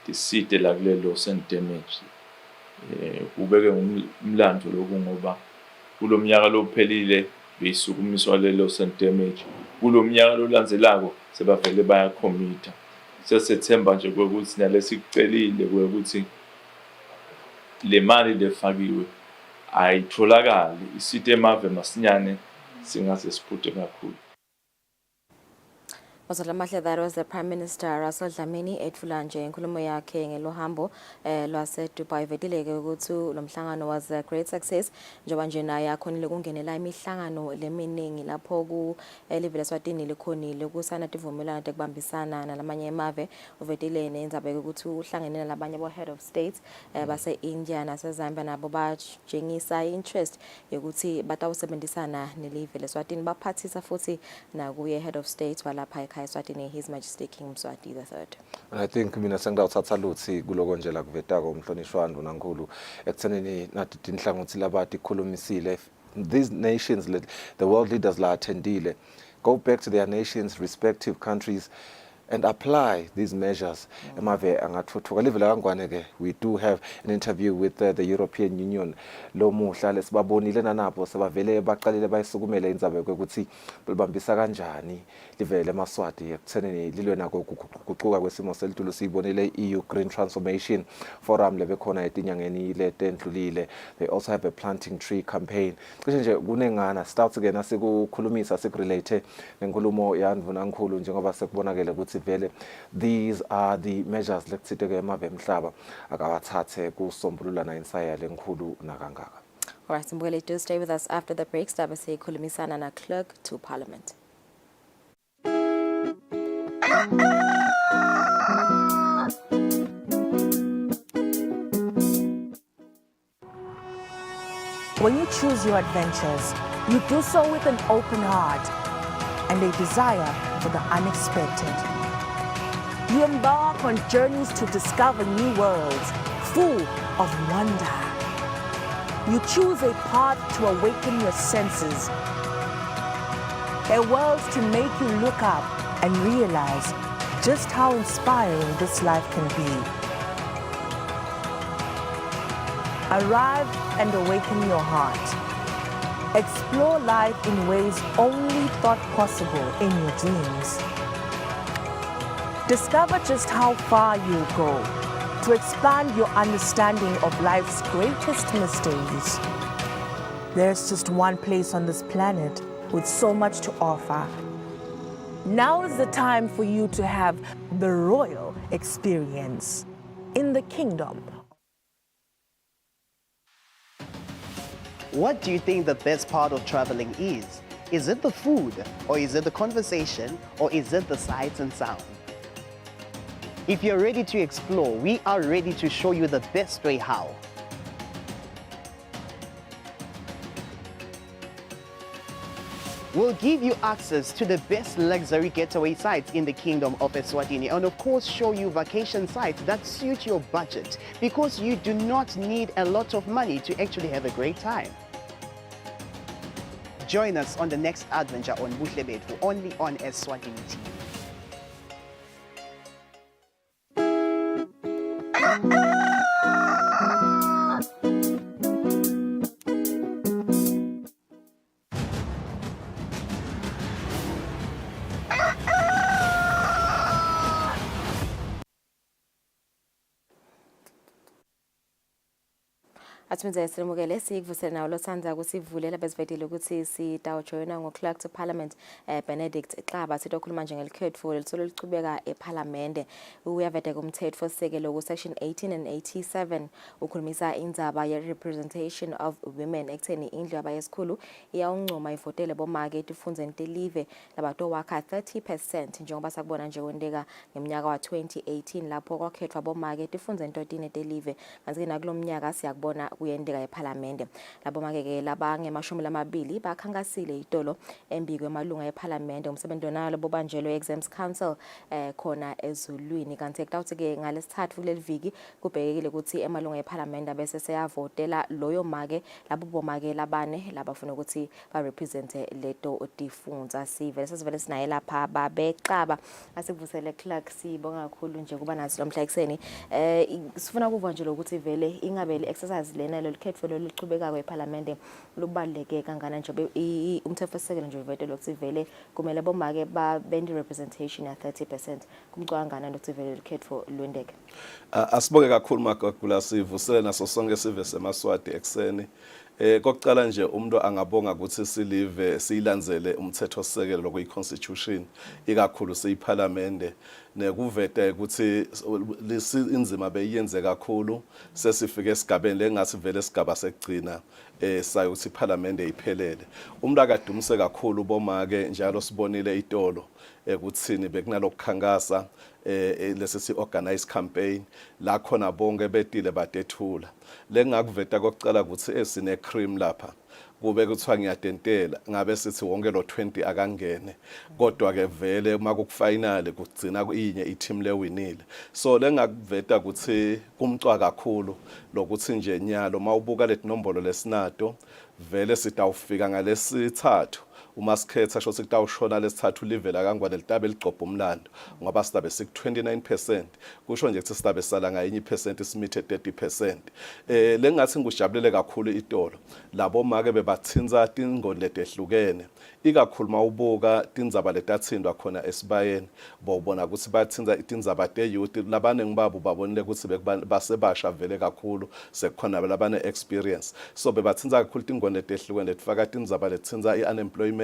tisite la kule loss and damage. Kubeke umlando lokhu ngoba kulo mnyaka lophelile beyisukumiswa le loss and damage, kulo mnyaka lolandzelako sebavele bayakhommitha. Sesethemba nje kwekuthi nalesikucelile kwekuthi le mali lefakiwe ayitholakali isite emave masinyane singaze siphuthe kakhulu. That was the Prime Minister Russell Dlamini etfula nje inkulumo yakhe ngelo hambo lwase-Dubai. Vedileke ukuthi lo mhlangano was a great success njengoba nje naye akhonile kungenela imihlangano leminingi lapho ku live leSwatini likhonile kusana tivumelwano tekubambisana nalamanye emave. Uvedile nenzaba ukuthi uhlangene nalabanye bo-head of states base-India nase-Zambia nabo bajengisa interest yokuthi batawusebenzisana nelive leSwatini baphathisa futhi nakuye head of state walapha Eswatini, His Majesty King Mswati III. I think mina sengidawuthatha luthi kuloko nje la kuvetako umhlonishwa Ndvunankhulu ekuthenini nathi tinhlangothi labati khulumisile. These nations, the world leaders la attendile, go back to their nations, respective countries, and apply these measures. Emave angathuthuka live lakangwane ke. We do have an interview with the European Union. Lo muhla lesibabonile nanabo sebavele baqalile bayisukumele indzaba ukuthi libambisa kanjani live leMaswati ekuthenini lilwe nako ukuguquka kwesimo selitulo. Sibonile EU Green Transformation Forum lebekhona etinyangeni letendlulile. They also have a planting tree campaign. Cishe nje kunengana start ke nasikukhulumisa sikurelate nenkulumo yaNdvunankhulu njengoba sekubonakele ukuthi vele these are the measures lekuthiteke emave emhlaba akawathathe kusombulula na insaya lenkhulu nakangaka. All right, Mbele, do stay with us after the break. Staba sekhulumisana na clerk to Parliament. When you choose your adventures, you do so with an open heart and a desire for the unexpected. You embark on journeys to discover new worlds full of wonder. You choose a path to awaken your senses, a world to make you look up and realize just how inspiring this life can be. Arrive and awaken your heart. Explore life in ways only thought possible in your dreams. Discover just how far you'll go to expand your understanding of life's greatest mysteries. There's just one place on this planet with so much to offer. Now is the time for you to have the royal experience in the kingdom. What do you think the best part of traveling is? Is it the food, or is it the conversation, or is it the sights and sound? If you're ready to explore, we are ready to show you the best way how. We'll give you access to the best luxury getaway sites in the Kingdom of Eswatini, and of course show you vacation sites that suit your budget, because you do not need a lot of money to actually have a great time. Join us on the next adventure on Buhle Bethu, only on Eswatini TV. Athunze silemukele sikuvusele nawo losandza kusivulela besivetile ukuthi sitawujoyina ngoClerk to Parliament Benedict Xaba sitokhuluma nje ngelikhetho lisolo lichubeka eParliament uyavete kumthetho sekelo ku section 18 and 87 ukhulumisa indzaba ye representation of women ekutheni indlu yabayesikhulu iyawuncoma ivotele bomake etifundze nitelive labato wakha 30% njengoba sakubona nje kwendeka ngeminyaka wa 2018 lapho kwakhethwa bomake etifundze ntotini etelive kanti nakulomnyaka siyakubona kuyendeka eParliament labo makeke labangemashumi lamabili bakhankasile itolo embikwe emalunga eParliament umsebenzi nalo bobanjelwe exams council khona ezulwini kanti kutawuthi ke ngalesithathu kuleli viki kubhekekile ukuthi emalunga eParliament bese seyavotela loyo make labo bomake labane labafuna ukuthi ba represent leto tifundza sivele sinaye lapha babeXaba asivusele Clark sibonga kakhulu nje kuba nazi lomhla ekseni sifuna kuva nje ukuthi vele ingabe le exercise lena lo likhetho lo lichubeka kweParliament lubaleke kangana nje umthethosisekelo nje uvete lokuthi vele kumele bomake ba bendi representation ya 30% kumcwangana lokuthi vele likhetho lwendeke. Asibonge kakhulu magagula sivusele naso sonke sive semaswati ekseni. Kokucala nje umuntu angabonga ukuthi silive siyilandzele umthethosisekelo lokuyi constitution ikakhulu seyiParliament nekuvete ukuthi inzima beyenze kakhulu sesifike esigabeni lengathi vele isigaba sekugcina sayo ukuthi iParliament iphelele. Umuntu akadumise kakhulu bomake njalo sibonile itolo ekuthini bekunalokukhankasa lesi si organize campaign la khona bonke betile badethula lengakuveta kokucala ukuthi esine cream lapha kube kuthiwa ngiyadentela ngabe sithi wonke lo 20 akangene kodwa ke vele makufinal kugcina kuyinye i-team lewinile so lengakuveta ukuthi kumcwa kakhulu lokuthi nje nyalo mawubuka letinombolo lesinato vele sitawufika ngalesithathu uma sikhetha sho sikutawushona lesithathu livela kangwane litabe ligcobha umlando ngoba sidabe sik 29% kusho nje ukuthi sidabe sala ngayinye ipercent isimithe 30% lengathi ngujabulele kakhulu itolo labo make bebathinza tingoni letehlukene ikakhulu mawubuka tindzaba letathindwa khona esibayeni bawubona ukuthi bathinza itindzaba te-youth labane ngibabo babonile ukuthi basebasha vele kakhulu sekukhona labane experience so bebathinza kakhulu tingoni letehlukene letifaka tindzaba lethinza i-unemployment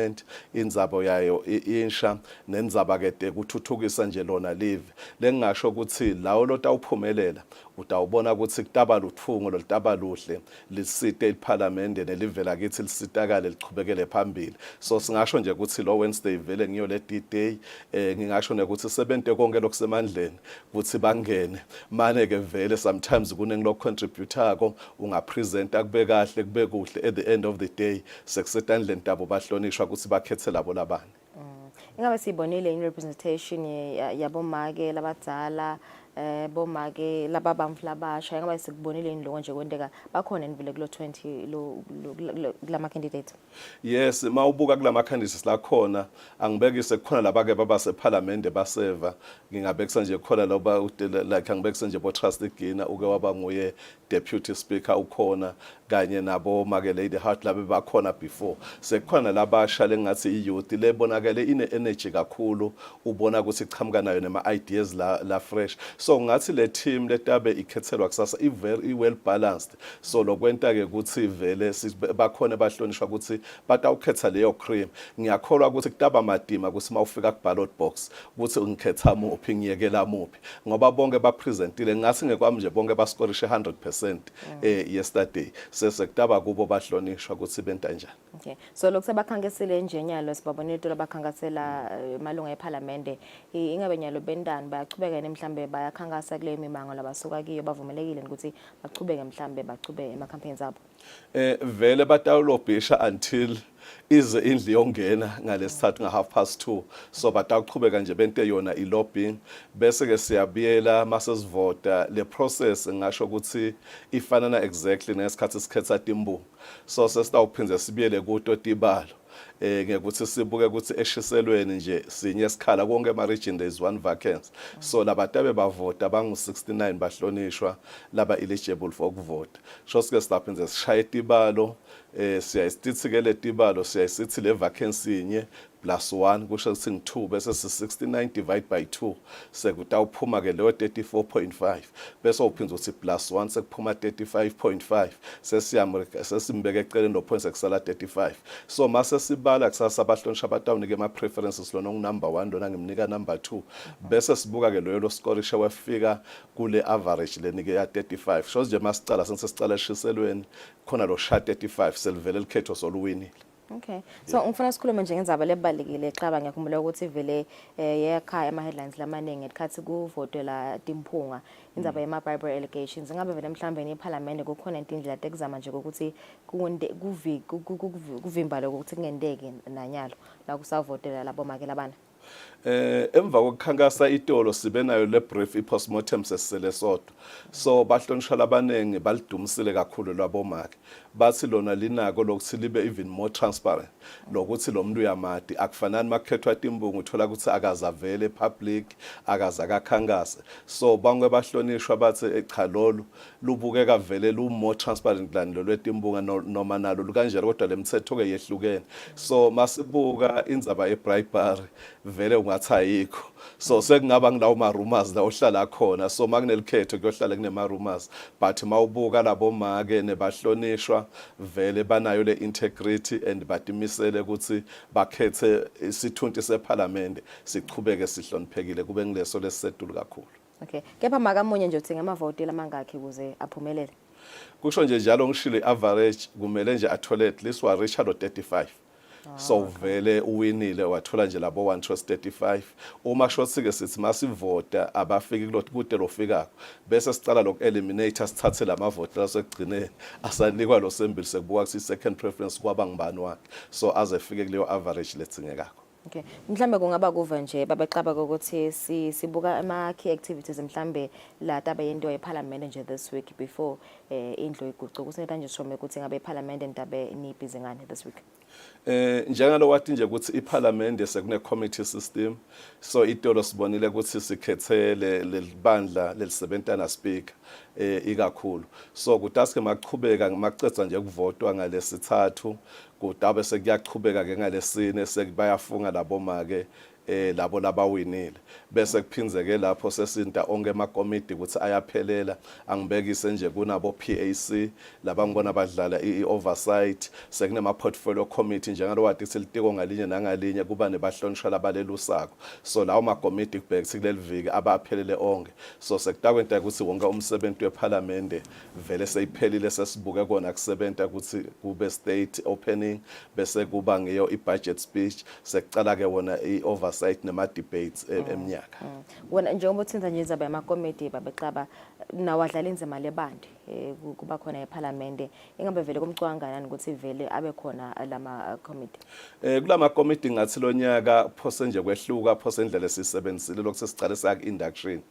indzaba yayo insha nendzaba kede kuthuthukisa nje lona live lengingasho ukuthi lawo lotawuphumelela utawubona ukuthi kutaba luthungo lolitaba luhle lisite iParliament nelivela kithi lisitakale lichubekele phambili so singasho nje ukuthi lo Wednesday vele ngiyo le D-Day ngingasho ukuthi sebente konke lokusemandleni ukuthi bangene mane ke vele sometimes kunengilo contributako ungapresenta kube kahle kube kuhle at the end of the day sekusetandleni tabo bahlonishwa ukuthi bakhethe labo labani ingabe sibonile in representation yabomake labadzala bomake laba bamfla basha ngoba sikubonile indloko nje kwenteka bakhona enivile kulo 20 kulama candidate. Yes, mawubuka kulama candidates la khona angibekise kukhona labake baba seParliament baseva ngingabekisa nje khona loba like angibekise nje bo Trust Gina uke waba nguye deputy speaker ukhona kanye nabo make Lady Hart labe bakhona before sekukhona labasha lengathi iyouth lebonakele ine energy kakhulu ubona ukuthi ichamuka nayo nema ideas la fresh so ngathi le team letabe ikhethelwa kusasa i well balanced so lokwenta ke ukuthi vele bakhona bahlonishwa ukuthi batawukhetha leyo cream ngiyakholwa ukuthi kutaba madima ukuthi mawufika ku ballot box ukuthi ngikhetha muphi ngiyekela muphi ngoba bonke bapresentile ngathi ngekwami nje bonke bascorishe 100% yesterday sesekutaba kubo bahlonishwa ukuthi benta njani. Okay, so lokho sebakhankasile nje nyalo sibabona into labakhankasela malunga eParliament ingabe nyalo bendani bayachubeka nemhlambe bayakhankasa kule mimango labasuka kiyo bavumelekile ukuthi bachubeke mhlambe bachube ema campaigns abo. Vele batawulobhisha until ize indli yongena ngalesithathu nga 2:30 so bataqhubeka nje bente yona ilobbying bese ke siyabiyela masesivota le process ngisho ukuthi ifanana exactly nesikhathi sikhetha timbungu so sesitawuphinze sibiyele kuto tibalo ngekuthi sibuke ukuthi eshiselweni nje sinye isikhala konke ema region there is one vacancy so labatabe bavota bangu 69 bahlonishwa laba eligible for ukuvota so sike sitaphinze sishaye tibalo siyayisithikele tibalo siyayisithi le vacancy inye +1 kusho ukuthi ngi2 bese 69 divide by 2 sekutawuphuma ke leyo 34.5 bese uphinza uthi +1 sekuphuma 35.5 sesimbeke eceleni lo point sekusala 35 so mase sibala kusasa abahlonishwa batawunike ama preferences lona number 1 lona ngimnika number 2 bese sibuka ke loyo lo scorisha wafika kule average lenike ya 35 so nje masicala sense sicala eshiselweni khona lo sha 35 selivele likhetho soluwinile. Okay, so ngifuna sikhulume nje ngenzaba lebalekile exaba ngiyakhumbula ukuthi vele yekhaya ama headlines lamaningi esikhathi kuvotela timphunga indzaba yema bribery allegations ngabe vele mhlambe neParliament kukhona indlela tekuzama nje ukuthi kuvimba lokho ukuthi kungendeki nanyalo la kusavotela labo make labana. Emva kokukhankasa itolo sibe nayo le brief postmortem sesele sodwa so bahlonishwa labanenge balidumisile kakhulu labomake bathi lona linako lokuthi libe even more transparent lokuthi lo muntu uyamadi akufanani makhethwa timbungu uthola ukuthi akazavele public akazakakhankasa so bangwe bahlonishwa bathi cha lolu lubukeka vele lu more transparent than lo lwetimbunga noma nalo lukanjalo kodwa lemithetho ke yehlukene so masibuka indzaba yebribery vele ungathi ayikho so sekungaba ngilawo ma rumors la ohlala khona so makunelikhetho kuyohlala kunema rumors but mawubuka labo make nebahlonishwa vele banayo le integrity and badimisele ukuthi bakhethe isithunti seParliament sichubeke sihloniphekile kube ngileso lesisedulu kakhulu. Okay, kepha makamunye nje uthi ngamavoti lamangakhi ukuze aphumelele. Kusho nje njalo ngishilo average kumele nje athole at least wa reach lo 35. So vele uwinile wathola nje labo 135 uma shotsi ke sithi masivota abafiki kude lofikako bese sicala lokhu eliminate sithathe lamavoti lasekugcineni asanikwa lo sembili sekubuka ukuthi second preference kwaba ngibani wakhe so azefike kuleyo average lethingekako. Okay, mhlambe kungaba kuva nje babexaba ukuthi sibuka ama key activities mhlambe la taba yento yeParliament nje this week before indlu iguquka kusineta nje shome ukuthi ngabe iParliament entabe ni busy ngane this week. Njengalo wathi nje ukuthi iParliament sekune committee system so itolo sibonile ukuthi sikhethele lelibandla lelisebentana speaker ikakhulu so kutaske maqhubeka ngimacetha nje ukuvotwa ngalesithathu kudabe sekuyaqhubeka ke ngalesine sekubayafunga labo make labo labawinile bese kuphinzeke lapho sesinta onke ama committee ukuthi ayaphelela angibekise nje kunabo PAC labangibona badlala ioversight sekunema portfolio committee njengalo wathi silitiko ngalinye nangalinye kuba nebahlonishwa labalelusako so lawo ma committee kubhekise kuleli viki abaphelele onke so sekutakwenta ukuthi wonke umsebenzi weParliament vele seyiphelile sesibuke kona kusebenta ukuthi kube state opening bese kuba ngeyo ibudget speech sekucala ke wona ioversight oversight nema debates eminyaka. Wona njengoba uthinta nje izaba yamakomiti babexaba nawadlala inzima lebandi kuba khona eParliament ingabe vele kumcwangana ukuthi vele abe khona lama committee. Kulama committee ngathi lonyaka phose nje kwehluka phose indlela esisebenzisile lokho sesicale sak induction.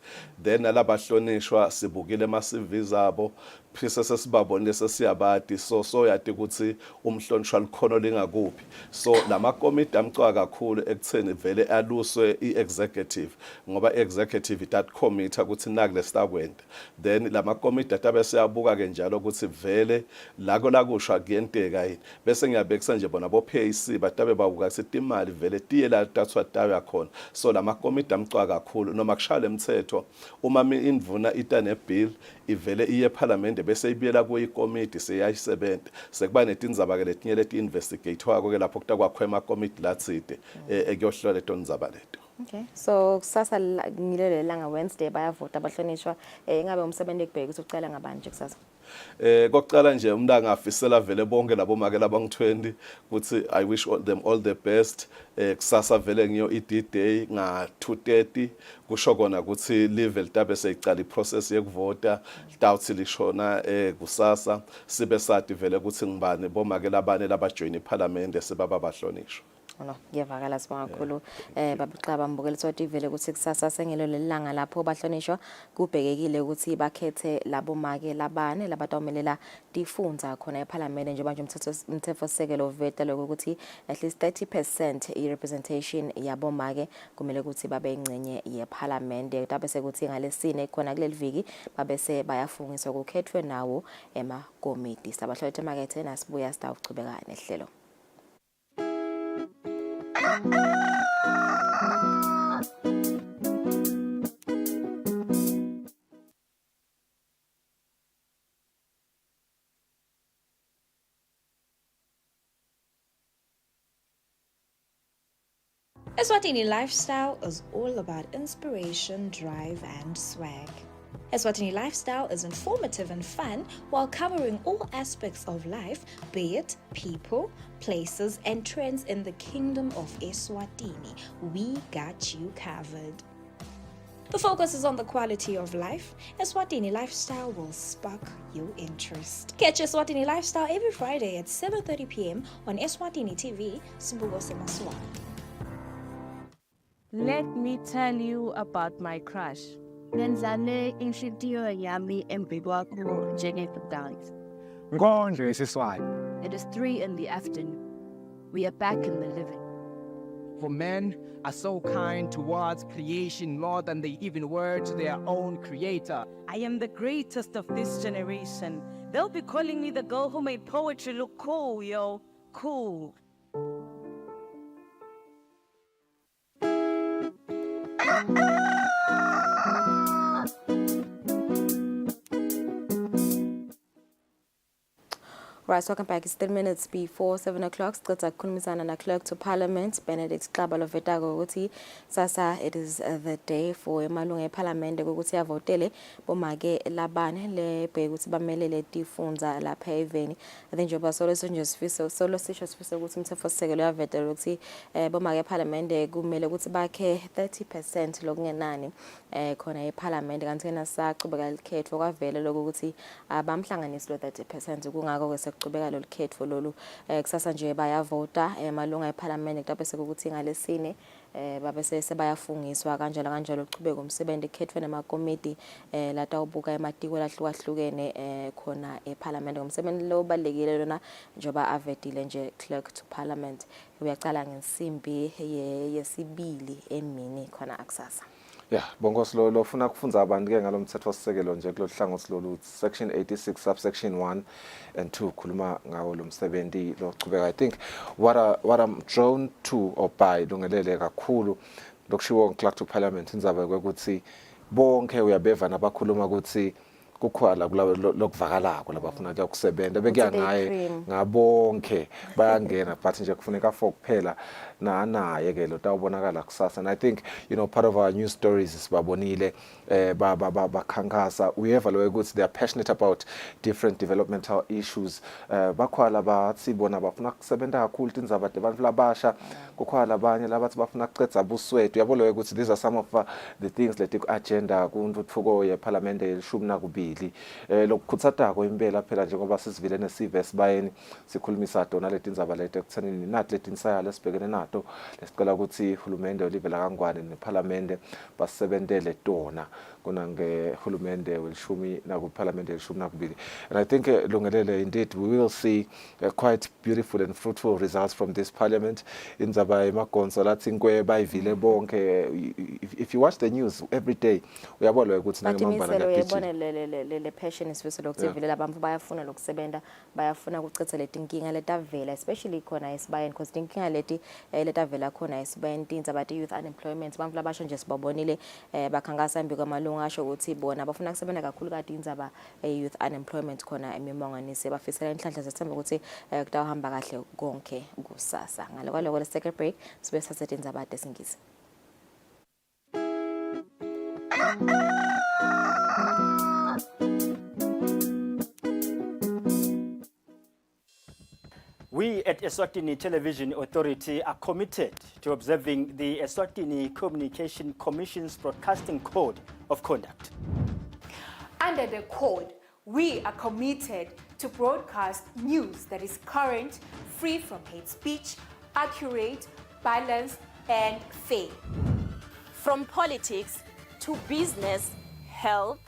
Then nalabahlonishwa sibukile ama CVs abo phise sesibabonile sesiyabadi so yathi ukuthi umhlonishwa likhono lingakuphi. So lama committee amcwa kakhulu ekutheni vele aluswe iexecutive ngoba executive that committee ukuthi nakule stakwenda. Then lama committee atabe siyabuka ke njalo ukuthi vele lako lakusha kuyenteka yini bese ngiyabekisa nje bona bo PAC batabe babuka ukuthi imali vele tiyela tathwa tayo yakhona. So lama committee amcwa kakhulu noma kushaya lemthetho uma indvuna itane bill ivele iye eParliament bese ibiyela kuyikomiti seyayisebenta sekuba netindzaba ke letinye leti investigatewa ke lapho kutakwakho ema committee latsite ekuyohlola leto ndzaba leto. Okay, so kusasa ngilele langa Wednesday bayavota abahlonishwa ingabe umsebenzi ekubheka ukuthi ucala ngabanje kusasa. Kokucala nje umuntu angafisela vele bonke labo make labang20 ukuthi I wish them all the best. Kusasa vele ngiyo i-D-Day nga 2:30 kusho kona ukuthi live litabe seyicala iprocess yekuvota litawuthi lishona kusasa sibe sathi vele ukuthi ngibane bomake labane labajoin iParliament sebaba bahlonishwa. No, ngiyavakala sibonga kakhulu babexaba mbukela ukuthi vele ukuthi kusasa sengelo lelanga lapho bahlonishwa kubhekekile ukuthi bakhethe labo make labane labatawumelela tifundza khona eParliament njengoba nje umthetho sekelo veta lokuthi at least 30% i-representation yabo make kumele ukuthi babe ingcenye yeParliament tabe sekuthi ngalesine khona kuleli viki babese bayafungiswa kukhethwe nawo ema committee sabahlolete makethe nasibuya sitawuchubeka nehlelo. Eswatini Lifestyle is all about inspiration, drive, and swag. Eswatini Lifestyle is informative and fun while covering all aspects of life, be it people, places, and trends in the kingdom of Eswatini. We got you covered. The focus is on the quality of life. Eswatini Lifestyle will spark your interest. Catch Eswatini Lifestyle every Friday at 7:30 p.m. on Eswatini TV, Sibugo Semaswati. Let me tell you about my crush. Ngenzane inhlitiyo yami embi kwakho njengekudance. Ngondlo esiswayo. It is 3 in the afternoon. We are back in the living. For men are so kind towards creation more than they even were to their own creator. I am the greatest of this generation. They'll be calling me the girl who made poetry look cool, yo. Cool. Right, welcome back. It's 10 minutes before 7 o'clock. Sicotha kukhulumisana na Clerk to Parliament, Benedict Xaba lovetako ukuthi sasa it is the day for emalunga eParliament ukuthi avotele bomake labane lebheka ukuthi bamelele tifundza lapha eveni. I think njengoba solo sisho sifisa ukuthi umthethosisekelo uyavetela ukuthi bomake eParliament kumele ukuthi bakhe 30% lokungenani khona eParliament kanti na saqhubeka likhetho kwavele lokho ukuthi abamhlanganisi lo 30% kungako ke qhubeka lo likhetho lolu kusasa nje bayavota emalunga eParliament kutabe sekuthi ngalesine babese sebayafungiswa kanjalo uqhubeka umsebenzi ekhethwe namakomiti latawubuka ematiko lahlukahlukene khona eParliament umsebenzi lo balekile lona njoba avedile nje Clerk to Parliament uyaqala ngensimbi yesibili emini khona akusasa. Yeah, Bongos lo funa kufunza abantu ke ngalomthetho sisekelo nje kulohlangothi lolu section 86 subsection 1 and 2 khuluma ngawo lo msebenzi lo chubeka. I think what I'm drawn to or by lungelele kakhulu lokushiwo Clerk to Parliament indzaba ukuthi bonke uyabeva nabakhuluma ukuthi kukhwala lokuvakalako labafuna ukusebenza bekuyangaye cream. ngabonke bayangena but nje kufuneka 4 kuphela naye ke lo tawubonakala kusasa. And I think part of our news stories sibabonile bakhankasa uyeva lo ukuthi they are passionate about different developmental issues. Bakhwala bathi bona bafuna kusebenza kakhulu tindzaba abantu labasha, kukhwala abanye labathi bafuna kucedza buswethu. Uyabo lo ukuthi these are some of the things leti ku agenda kuntuthuko yeParliament yelishumi nakubili. Lokukhutsatako impela phela njengoba sisivile nesive esibayeni sikhulumisa dona leti ndzaba leti ekuthenini nathi leti insaya lesibhekene nato lesicela ukuthi uhulumende olive la kaNgwane neParliament basebentele tona kunange hulumende welishumi nakuParliament yelishumi nakubili. And I think Lungelele, indeed we will see quite beautiful and fruitful results from this Parliament. Indzaba emagonso lathi ngwe bayivile bonke. If you watch the news every day uyabona ukuthi nangemambala uyabona le passion isifisa lokuthivile abantu bayafuna lokusebenta, bayafuna ukucitha leti inkinga letavela especially khona esibayeni because inkinga leti letavela khona esibayeni tindzaba youth unemployment. Abantu labasha nje sibabonile bakhankasa mbiko amalunga asho ukuthi bona bafuna kusebenza kakhulu kade indzaba youth unemployment khona emimonganisi bafisela inhlanhla sesithemba ukuthi kutawuhamba kahle konke kusasa. Ngaloko let's take a break sibe sasethe indzaba desingisi. We at Eswatini Television Authority are committed to observing the Eswatini Communication Commission's Broadcasting Code of Conduct. Under the code, we are committed to broadcast news that is current, free from hate speech, accurate, balanced, and fair. From politics to business, health,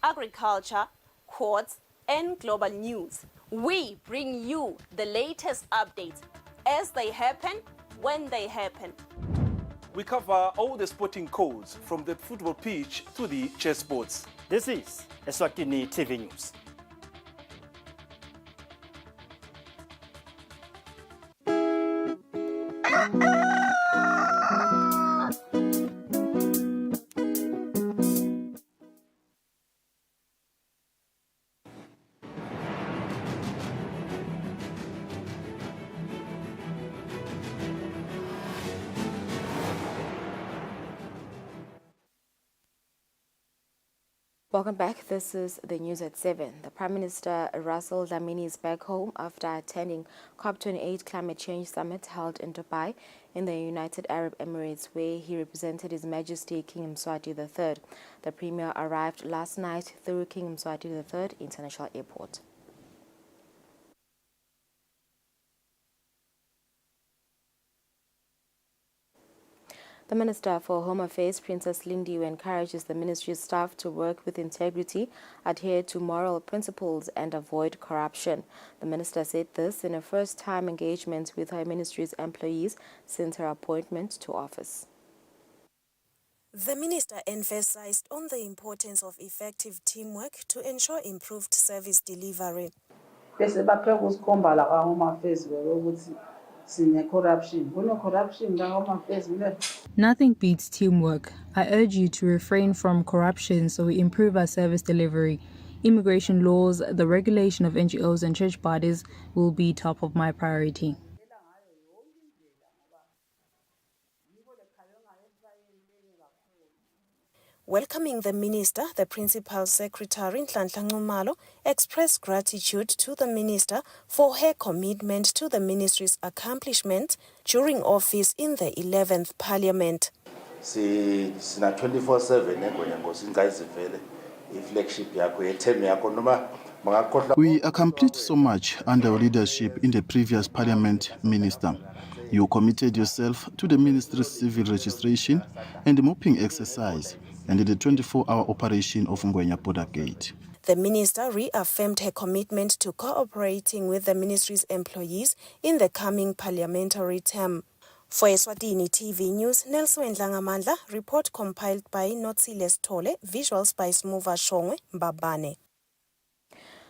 agriculture, courts, and global news, we bring you the latest updates as they happen, when they happen. We cover all the sporting codes from the football pitch to the chessboards. This is Eswatini TV News. Welcome back. This is the news at 7. The Prime Minister Russell Dlamini is back home after attending COP28 Climate Change Summit held in Dubai in the United Arab Emirates, where he represented His Majesty King Mswati III. The Premier arrived last night through King Mswati III International Airport. The Minister for Home Affairs, Princess Lindiwe, encourages the ministry's staff to work with integrity, adhere to moral principles, and avoid corruption. The minister said this in a first-time engagement with her ministry's employees since her appointment to office. The minister emphasized on the importance of effective teamwork to ensure improved service delivery. Nothing beats teamwork. I urge you to refrain from corruption so we improve our service delivery. Immigration laws, the regulation of NGOs and church bodies will be top of my priority. Welcoming the minister, the Principal Secretary Nhlanhla Nxumalo expressed gratitude to the minister for her commitment to the ministry's accomplishments during office in the 11th Parliament. Sina 24/7 flagship We accomplished so much under your leadership in the previous Parliament, Minister. You committed yourself to the ministry's civil registration and mopping exercise and the 24-hour operation of Ngwenya Border Gate. The minister reaffirmed her commitment to cooperating with the ministry's employees in the coming parliamentary term. For Eswatini TV News, Nelson Ndlangamandla, report compiled by Notsile Stole, visuals by Smuva Shongwe Mbabane.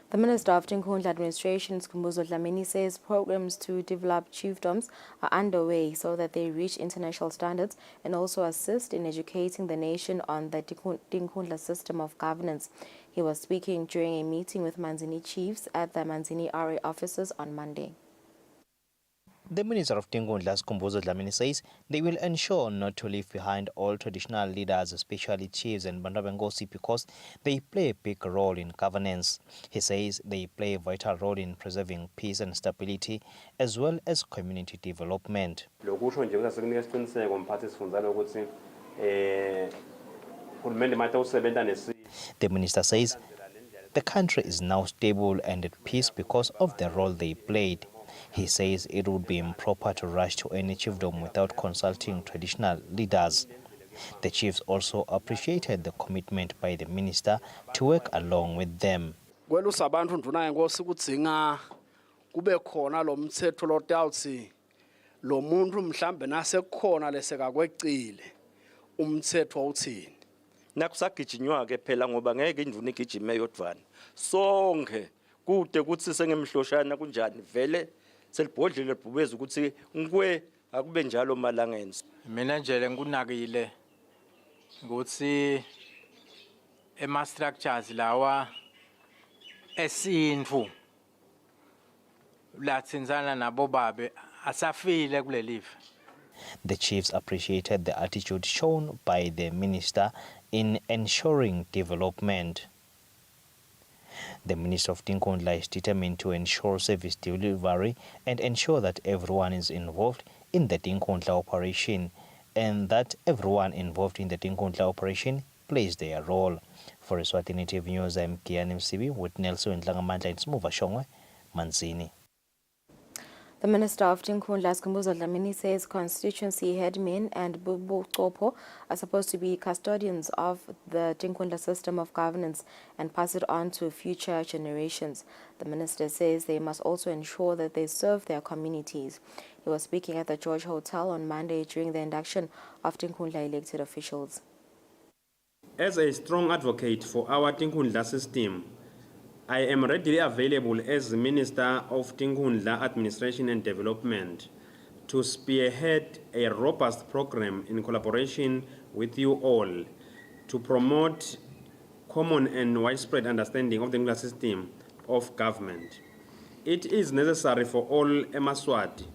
The Minister of Tinkhundla Administration, Skhumbuzo Dlamini, says programs to develop chiefdoms are underway so that they reach international standards and also assist in educating the nation on the Tinkhundla system of governance. He was speaking during a meeting with Manzini chiefs at the Manzini RA offices on Monday. The Minister of Tinkhundla, Skhumbuzo Dlamini, says they will ensure not to leave behind all traditional leaders, especially chiefs and Bandabengosi, because they play a big role in governance. He says they play a vital role in preserving peace and stability as well as community development. The minister says the country is now stable and at peace because of the role they played. He says it would be improper to rush to any chiefdom without consulting traditional leaders. The chiefs also appreciated the commitment by the minister to work along with them. Nakusagijinywa ke phela ngoba ngeke induna igijime yodvana sonke kude kuthi sengemhloshana kunjani vele selibhodlile libhubeza ukuthi ngwe akube njalo malangeni. Mina nje ngikunakile ukuthi ema structures lawa esintu latsinzana nabo babe asafile kulelive. The chiefs appreciated the attitude shown by the minister in ensuring development. The Minister of Tinkhundla is determined to ensure service delivery and ensure that everyone is involved in the Tinkhundla operation and that everyone involved in the Tinkhundla operation plays their role. For Eswatini TV News, I'm Kian MCB with Nelson Ndlangamandla in Smuva Shongwe, Manzini. The Minister of Tinkhundla, Skhumbuzo Dlamini, says constituency headmen and Bubucopo are supposed to be custodians of the Tinkhundla system of governance and pass it on to future generations. The minister says they must also ensure that they serve their communities. He was speaking at the George Hotel on Monday during the induction of Tinkhundla elected officials. As a strong advocate for our Tinkhundla system, I am readily available as the Minister of Tinkhundla Administration and Development to spearhead a robust program in collaboration with you all to promote common and widespread understanding of the Tinkhundla system of government. It is necessary for all Emaswati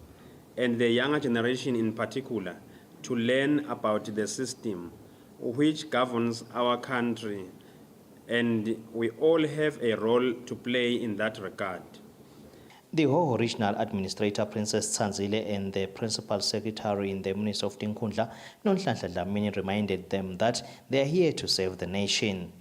and the younger generation in particular to learn about the system which governs our country, and we all have a role to play in that regard. The Hoho Regional Administrator, Princess Tsanzile, and the Principal Secretary in the Ministry of Tinkhundla, Nonhlanhla Dlamini, reminded them that they are here to serve the nation.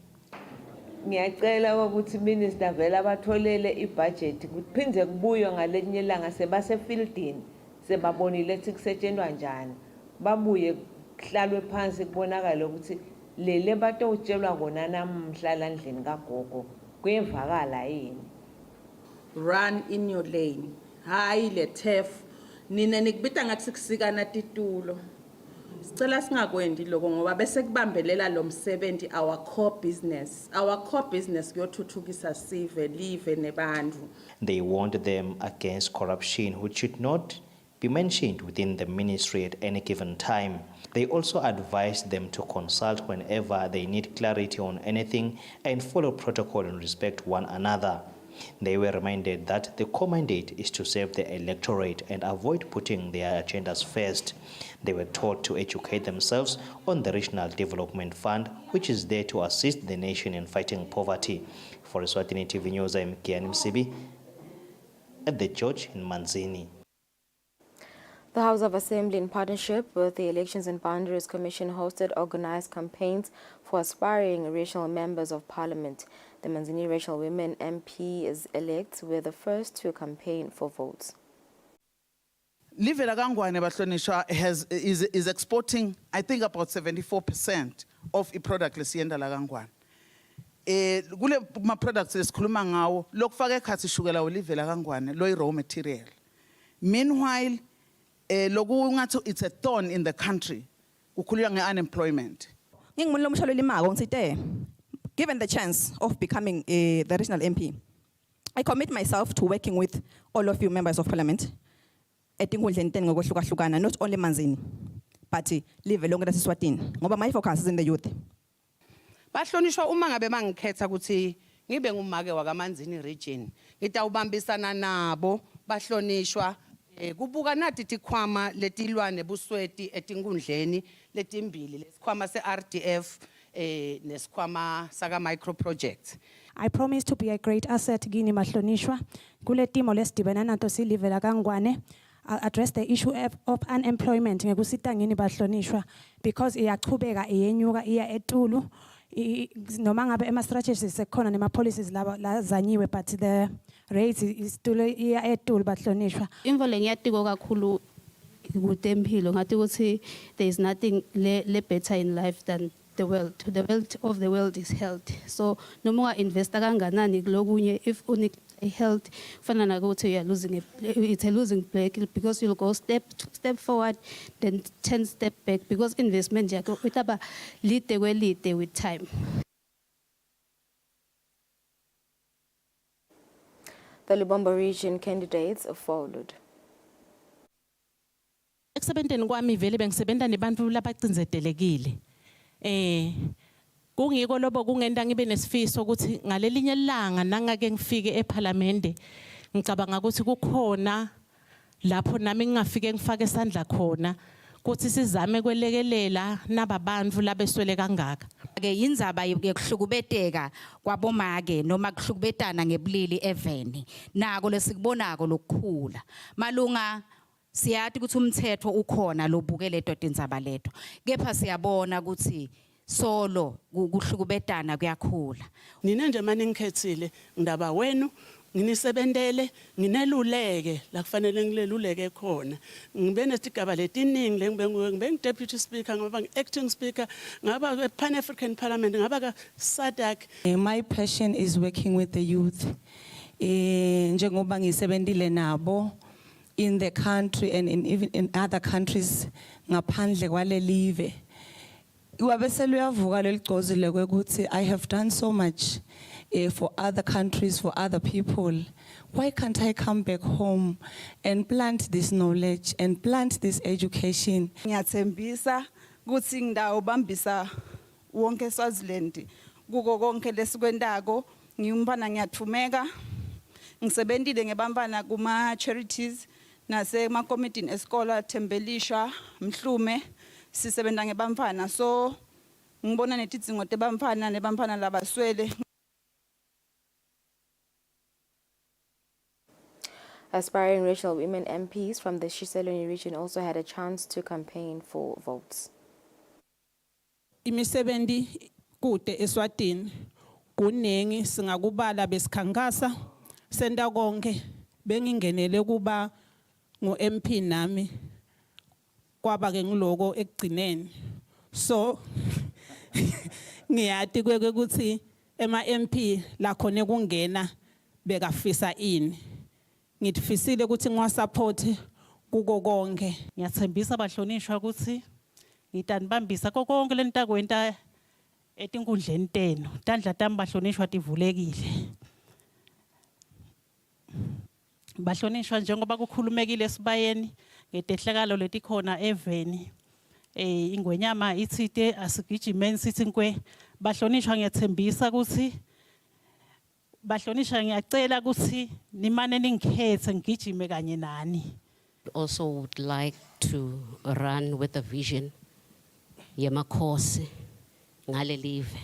Ngiyacela ukuthi minister vela batholele ibudget kuphinde kubuyo ngalenye ilanga sebase fieldini sebabonile ukuthi kusetshenzwa njani babuye kuhlalwe phansi kubonakala ukuthi lele batowutshelwa kona namhlala endlini kagogo kuyevakala yini. Run in your lane. Hayi le turf nina nikubita ngathi sikusikana titulo. Sicela singakwendi lokho ngoba bese kubambelela lo msebenzi our core business. Our core business kuyothuthukisa sive live nebantu. They warned them against corruption which should not be mentioned within the ministry at any given time. They also advised them to consult whenever they need clarity on anything and follow protocol and respect one another. They were reminded that the core mandate is to serve the electorate and avoid putting their agendas first. They were taught to educate themselves on the Regional Development Fund, which is there to assist the nation in fighting poverty. For Eswatini TV News, I'm Kian Msibi at the George in Manzini. The House of Assembly, in partnership with the Elections and Boundaries Commission, hosted organized campaigns for aspiring regional members of parliament. The Manzini Regional Women MPs-elect were the first to campaign for votes. Live Lagangwane Bahlonishwa is exporting, I think, about 74% of its product lesienda Lagangwane. Kule ma products esikhuluma ngawo lokufaka ekhathi shukela olive Lagangwane lo raw material. Meanwhile, it's a thorn in the country. Unemployment. Given the chance of becoming the regional MP, I commit myself to working with all of you members of parliament. Not only Manzini, but live lonke laseSwatini. Ngoba my focus is in the youth. Bahlonishwa uma ngabe mangikhetha ukuthi ngibe ngumake wakaManzini region. Ngitawubambisana nabo bahlonishwa kubuka nathi tikhwama letilwane busweti etinkundleni letimbili lesikhwama seRDF nesikhwama saka micro projects. I promise to be a great asset kini mahlonishwa kule timo lesidibana nato silivela kaNgwane. I'll address the issue of unemployment ngekusita ngini bahlonishwa because iyachubeka iyenyuka iya etulu noma ngabe ema strategies sekhona nema policies lazanyiwe but the rates is still iya etulu bahlonishwa. Imvo lengiyatiko kakhulu kutempilo ngathi ukuthi there is nothing le better in life than the wealth. The wealth of the world is health. So noma investa kanganani kulokunye if unik health fanana ukuthi you are losing it's a losing play because you'll go step forward then 10 step back because investment yakho utaba lide with time. The Lubombo region candidates followed. Ekusebenteni kwami vele bengisebenza nebantu labaqinzetelekile. Kungiko lobo kungenda ngibe nesifiso ukuthi ngalelinye ilanga nangake ngifike eParliament ngicabanga ukuthi kukhona lapho nami ngingafike ngifake isandla khona ukuthi sizame kwelekelela nababantu labeswele kangaka. Ke indzaba yokuhlukubeteka kwabomake noma kuhlukubetana ngebulili eveni nako lesikubonako lokukhula malunga siyathi ukuthi umthetho ukhona lobukele edoda indzaba letho kepha siyabona ukuthi solo kuhlukubetana kuyakhula. Nina nje manje ngikhethile ndaba wenu nginisebentele ngineluleke la kufanele ngileluleke khona ngibe nesigaba letiningi ngibe deputy speaker ngaba acting speaker ngaba Pan African Parliament ngaba ka SADC. My passion is working with the youth njengoba ngisebentile nabo in the country and even in other countries ngaphandle kwale live. I have done so much for other countries, for other people. Why can't I come back home and plant this knowledge and plant this education? Ngiyathembisa ukuthi ngidawubambisa wonke Swaziland kuko konke lesikwendako ngiyumfana ngiyathumeka ngisebentile ngebantwana kuma charities nase ma committee esikole Thembelisha Mhlume sisebenta ngebantwana so ngibona netidzingo tebantwana nebantwana labaswele. Aspiring racial women MPs from the Kusile region also had a chance to campaign for votes. Imisebenzi kude eSwatini kuningi singakubala besikhankasa senda konke bengingenele kuba ngo-MP nami kwaba ke ngiloko ekugcineni so ngiyati kweke ukuthi ema MP la khona kungena bekafisa ini ngithifisile ukuthi ngiwasupport kuko konke. Ngiyathembisa bahlonishwa ukuthi ngitanibambisa konke lentakwenta etinkundleni tenu tandla tami bahlonishwa tivulekile. Bahlonishwa njengoba kukhulumekile esibayeni ngetehlakalo letikhona eveni ingwenyama ithite asigijimeni sithi nkwe bahlonishwa ngiyathembisa ukuthi bahlonishwa ngiyacela ukuthi nimane ningikhethe ngigijime kanye nani. Also would like to run with a vision yemakhosi ngale live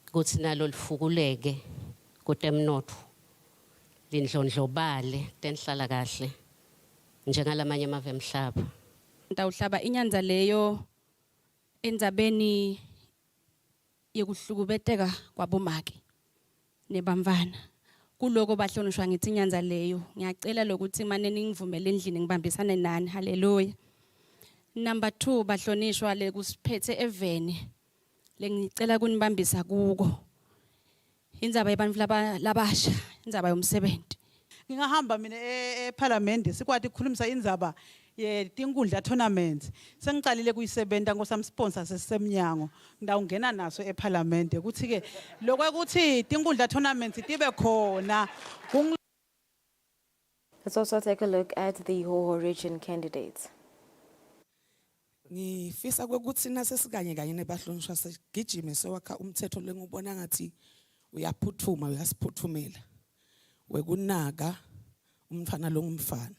ukuthi nalo lifukuleke kutemnotho lindlondlobale tenhlala kahle njengalamanye amave emhlaba. Ndawuhlaba inyanza leyo endzabeni yokuhlukubeteka kwabomake nebamfana kuloko bahlonishwa ngithi inyanza leyo ngiyacela lokuthi manje ningivumele endlini ngibambisane nani. Haleluya. Number 2 bahlonishwa le kusiphethe eveni lengicela kunibambisa kuko indzaba yabantu labasha indzaba yomsebenzi. Ngingahamba mina eParliament sikwati ukukhulumisa indzaba tinkundla tournament sengiqalile kuyisebenza ngosam sponsor sesemnyango ngidawungena naso eParliament ukuthi ke lokwekuthi tinkundla tournament tibe khona. Let's also take a look at the Hoho region candidates. Ngifisa ukuthi nasesikanye kanye nebahlonishwa sigijime sewakha umthetho lengubona ngathi uyaphuthuma uyasiphuthumela wekunaka umfana lo ngumfana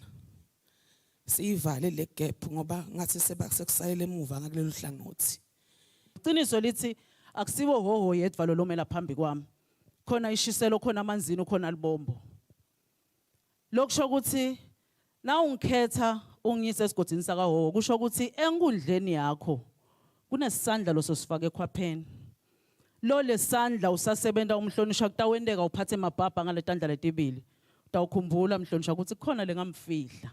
sivale le gap ngoba ngathi sekusayele emuva ngakulelo hlangothi. Iqiniso lithi akusibo hoho yedwa lo lomela phambi kwami khona ishiselo khona amanzini khona libombo lokusho ukuthi na ungikhetha ungise esigodini sakahoho kusho ukuthi enkundleni yakho kunesandla lososifaka ekhwapheni lo lesandla usasebenza umhlonisha kutawendeka uphathe emabhabha ngaletandla letibili utawukhumbula mhlonisha ukuthi khona lengamfihla.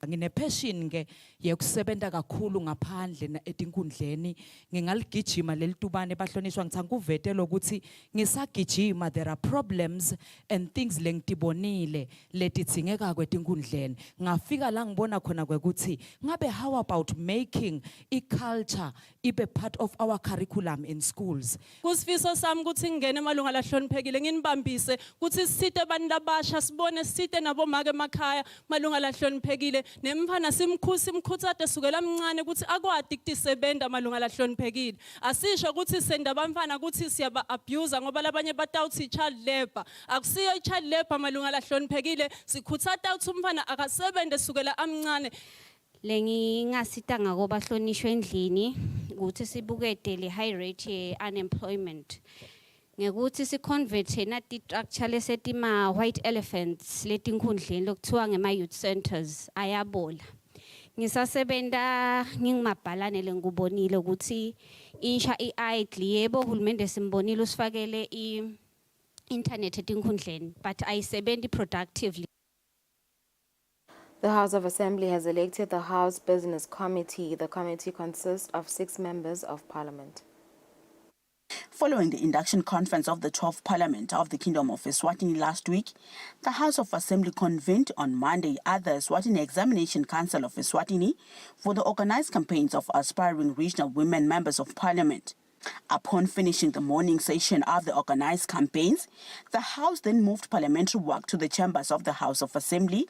Ngine passion ke yekusebenta kakhulu ngaphandle etinkundleni ngingaligijima lelitubane bahlonishwa ngithanga kuvetela ukuthi ngisagijima there are problems and things lengitibonile letithingeka kwetinkundleni ngafika la ngibona khona kwekuthi ngabe how about making culture ibe part of our curriculum in schools. Kusifiso sami ukuthi ngene emalunga lahloniphekile nginibambise ukuthi sithe abantu labasha sibone sithe nabo make emakhaya malunga lahloniphekile nemfana simkhutsate sukela mncane ukuthi akwadi ukutisebenda malunga lahloniphekile asisho ukuthi senda abamfana ukuthi siyaba abuse ngoba labanye batawuthi child labor akusiyo child labor malunga lahloniphekile sikhutsata ukuthi umfana akasebende sukela amncane. Lengingasita ngako bahlonishwa endlini ukuthi sibukete le high rate ye unemployment ngekuthi siconvert na structure lesetima white elephants letinkundleni lokuthiwa ngema youth centers ayabola ngisasebenta ngingimabhalane lengubonile ukuthi insha iidle yebo uhulumende simbonile usifakele internet etinkundleni but ayisebenzi productively. The House of Assembly has elected the House Business Committee. The committee consists of 6 members of Parliament. Following the induction conference of the 12th Parliament of the Kingdom of Eswatini last week, the House of Assembly convened on Monday at the Eswatini Examination Council of Eswatini for the organized campaigns of aspiring regional women members of Parliament. Upon finishing the morning session of the organized campaigns, the House then moved parliamentary work to the chambers of the House of Assembly,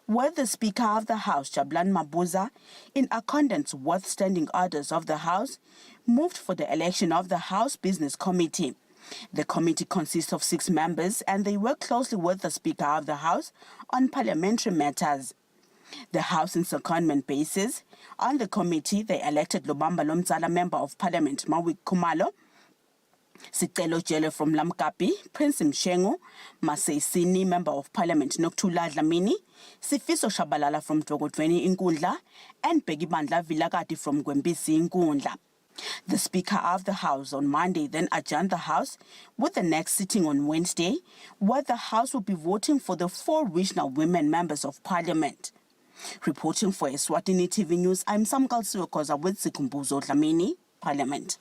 where the Speaker of the House, Jablan Mabuza, in accordance with standing orders of the House, moved for the election of the House Business Committee. The committee consists of 6 members and they work closely with the Speaker of the House on parliamentary matters. The House in secondment basis. On the committee, they elected Lobamba Lomzala, Member of Parliament, Mawik Kumalo, Sicelo Jele from Lamkapi, Prince Mshengo, Masesini, Member of Parliament, Noktula Dlamini, Sifiso Shabalala from Dogotweni Inkundla, and Peggy Bandla Vilagati from Gwembisi Inkundla. The Speaker of the House on Monday then adjourned the House with the next sitting on Wednesday, where the House will be voting for the 4 regional women members of Parliament. Reporting for Eswatini TV News, I'm Samkal Siwekoza with Sikumbuzo Dlamini, Parliament.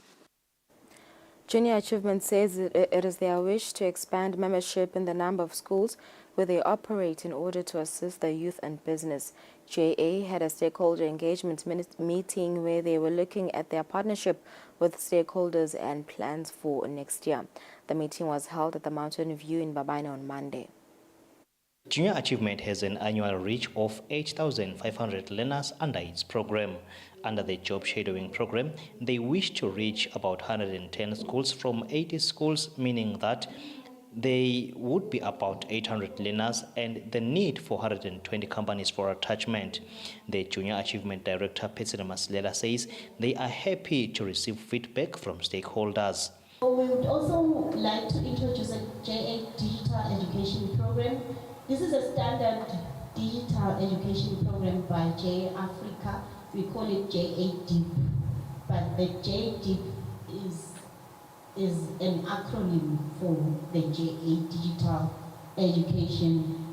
Junior Achievement says it is their wish to expand membership in the number of schools where they operate in order to assist the youth and business. JA had a stakeholder engagement meeting where they were looking at their partnership with stakeholders and plans for next year. The meeting was held at the Mountain View in Babaina on Monday. Junior Achievement has an annual reach of 8,500 learners under its program. Under the job shadowing program, they wish to reach about 110 schools from 80 schools, meaning that there would be about 800 learners and the need for 120 companies for attachment. The Junior Achievement Director, Petsina Maslela, says they are happy to receive feedback from stakeholders. We would also like to introduce a JA Digital Education Program. This is a standard digital education program by JA Africa. We call it JA DEEP, but the JA DEEP is an acronym for the JA Digital Education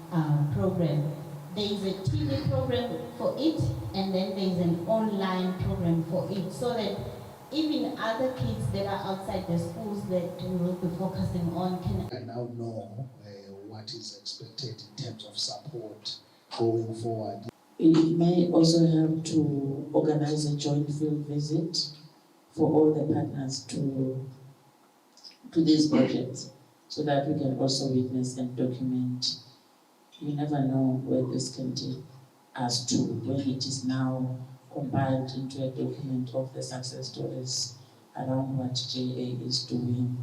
Program. There is a TV program for it, and then there is an online program for it, so that even other kids that are outside the schools that we will be focusing on can... I now know what is expected in terms of support going forward. We may also have to organize a joint field visit for all the partners to these projects so that we can also witness and document. You never know where this can take us to when it is now compiled into a document of the success stories around what JA is doing.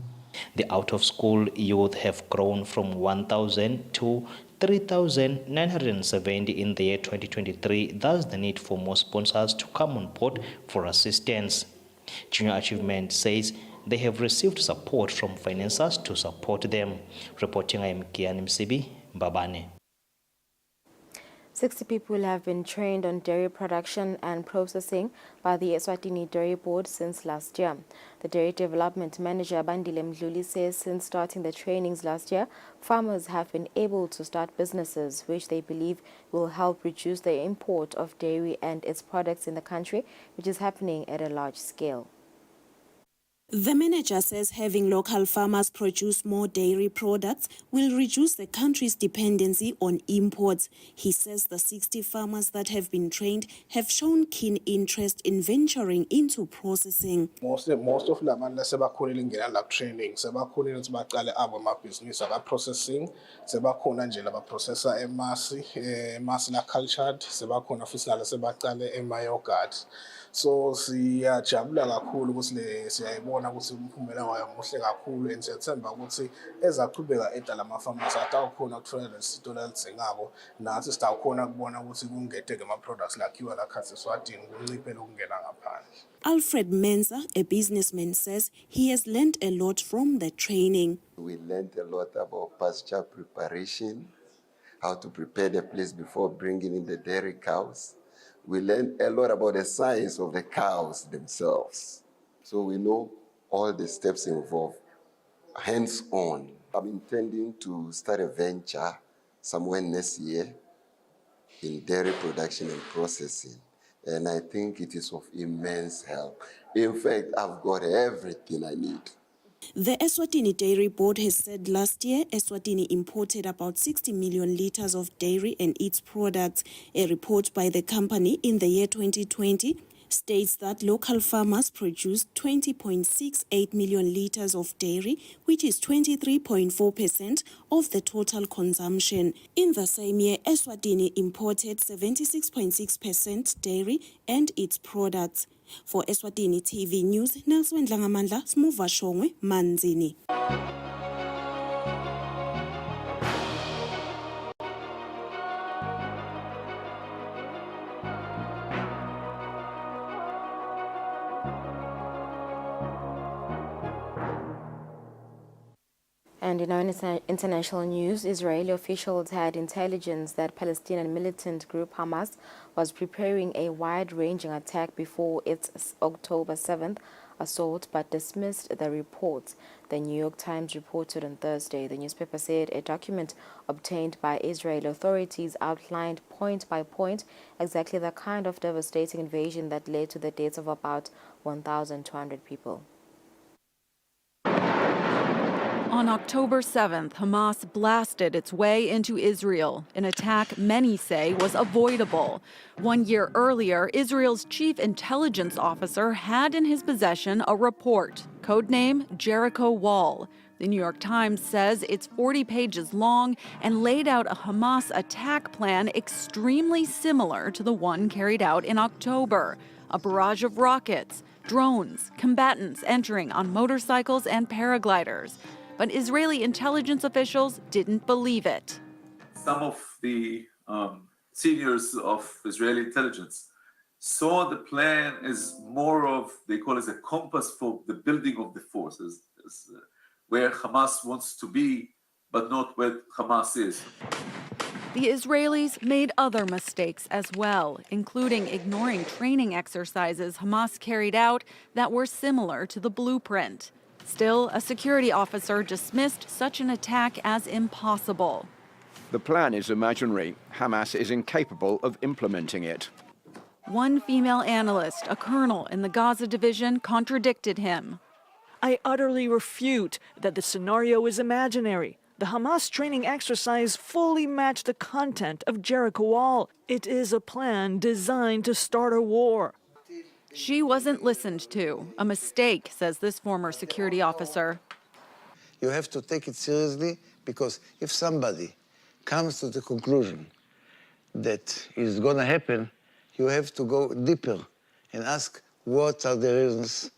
The out-of-school youth have grown from 1,000 to 3,970 in the year 2023. Thus, the need for more sponsors to come on board for assistance. Junior Achievement says they have received support from financiers to support them. Reporting, I am Kian Msibi, Mbabane. 60 people have been trained on dairy production and processing by the Eswatini Dairy Board since last year. The Dairy Development Manager, Bandile Mdluli, says since starting the trainings last year, farmers have been able to start businesses which they believe will help reduce the import of dairy and its products in the country, which is happening at a large scale. The manager says having local farmers produce more dairy products will reduce the country's dependency on imports. He says the 60 farmers that have been trained have shown keen interest in venturing into processing. Most of them are training. Processing. Processor cultured. Yogurt. So siyajabula kakhulu ukuthi siyayibona ukuthi umphumela wayo muhle kakhulu and siyathemba ukuthi ezaqhubeka edala ama-farmers atawukhona ukuthola lesito lalizingako nathi sitawukhona ukubona ukuthi kungeteke ama-products lakhiwa lakhathi Eswatini kunciphe lokungena ngaphandle. Alfred Menza, a businessman, says he has learned a lot from the training. We learned a lot about pasture preparation, how to prepare the place before bringing in the dairy cows. We learned a lot about the science of the cows themselves. So we know all the steps involved, hands-on. I'm intending to start a venture somewhere next year in dairy production and processing. And I think it is of immense help. In fact, I've got everything I need. The Eswatini Dairy Board has said last year Eswatini imported about 60 million litres of dairy and its products. A report by the company in the year 2020 states that local farmers produced 20.68 million litres of dairy, which is 23.4% of the total consumption. In the same year, Eswatini imported 76.6% dairy and its products. For Eswatini TV News, Nelson Dlangamandla, Smuva Shongwe, Manzini. And in our international news, Israeli officials had intelligence that Palestinian militant group Hamas was preparing a wide-ranging attack before its October 7th assault, but dismissed the reports. The New York Times reported on Thursday. The newspaper said a document obtained by Israeli authorities outlined point by point exactly the kind of devastating invasion that led to the deaths of about 1,200 people. On October 7th, Hamas blasted its way into Israel, an attack many say was avoidable. 1 year earlier, Israel's chief intelligence officer had in his possession a report, codename Jericho Wall. The New York Times says it's 40 pages long and laid out a Hamas attack plan extremely similar to the one carried out in October. A barrage of rockets, drones, combatants entering on motorcycles and paragliders. But Israeli intelligence officials didn't believe it. Some of the seniors of Israeli intelligence saw the plan as more of, they call it a compass for the building of the forces, where Hamas wants to be, but not where Hamas is. The Israelis made other mistakes as well, including ignoring training exercises Hamas carried out that were similar to the blueprint. Still, a security officer dismissed such an attack as impossible. The plan is imaginary. Hamas is incapable of implementing it. One female analyst, a colonel in the Gaza division, contradicted him. I utterly refute that the scenario is imaginary. The Hamas training exercise fully matched the content of Jericho Wall. It is a plan designed to start a war. She wasn't listened to. A mistake, says this former security officer. You have to take it seriously, because if somebody comes to the conclusion that it's going to happen, you have to go deeper and ask what are the reasons.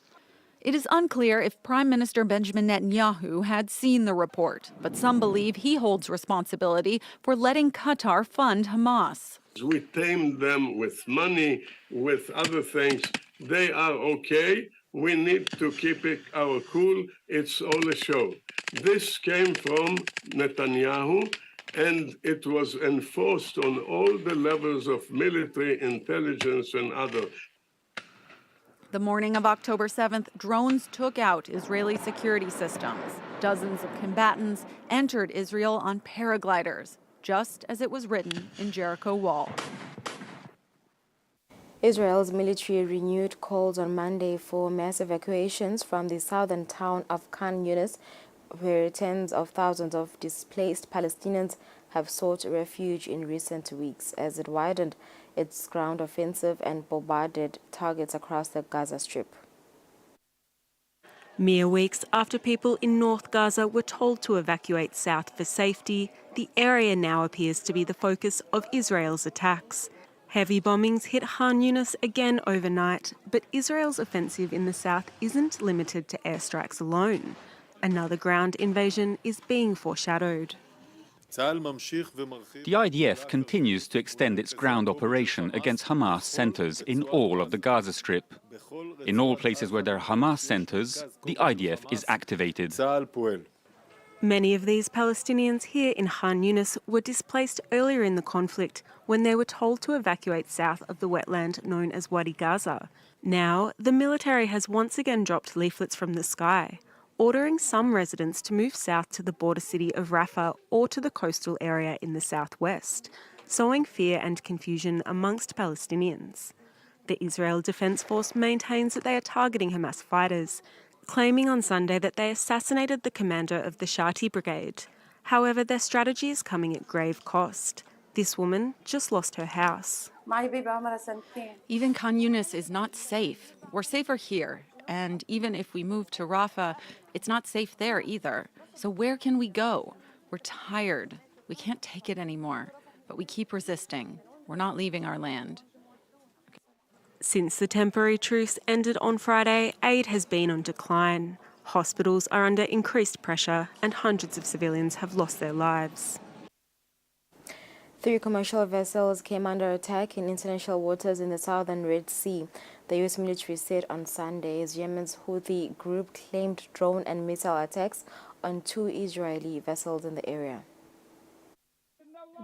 It is unclear if Prime Minister Benjamin Netanyahu had seen the report, but some believe he holds responsibility for letting Qatar fund Hamas. We tamed them with money, with other things. They are okay. We need to keep our cool. It's all a show. This came from Netanyahu, and it was enforced on all the levels of military intelligence and other. The morning of October 7th, drones took out Israeli security systems. Dozens of combatants entered Israel on paragliders, just as it was written in Jericho Wall. Israel's military renewed calls on Monday for mass evacuations from the southern town of Khan Yunis, where tens of thousands of displaced Palestinians have sought refuge in recent weeks as it widened its ground offensive and bombarded targets across the Gaza Strip. Mere weeks after people in North Gaza were told to evacuate south for safety, the area now appears to be the focus of Israel's attacks. Heavy bombings hit Khan Yunis again overnight, but Israel's offensive in the south isn't limited to airstrikes alone. Another ground invasion is being foreshadowed. The IDF continues to extend its ground operation against Hamas centers in all of the Gaza Strip. In all places where there are Hamas centers, the IDF is activated. Many of these Palestinians here in Khan Yunis were displaced earlier in the conflict when they were told to evacuate south of the wetland known as Wadi Gaza. Now, the military has once again dropped leaflets from the sky, ordering some residents to move south to the border city of Rafah or to the coastal area in the southwest, sowing fear and confusion amongst Palestinians. The Israel Defense Force maintains that they are targeting Hamas fighters, claiming on Sunday that they assassinated the commander of the Shati Brigade. However, their strategy is coming at grave cost. This woman just lost her house. Even Khan Yunis is not safe. We're safer here. And even if we move to Rafah, it's not safe there either. So where can we go? We're tired. We can't take it anymore. But we keep resisting. We're not leaving our land. Since the temporary truce ended on Friday, aid has been on decline. Hospitals are under increased pressure and hundreds of civilians have lost their lives. 3 commercial vessels came under attack in international waters in the southern Red Sea. The U.S. military said on Sunday as Yemen's Houthi group claimed drone and missile attacks on 2 Israeli vessels in the area.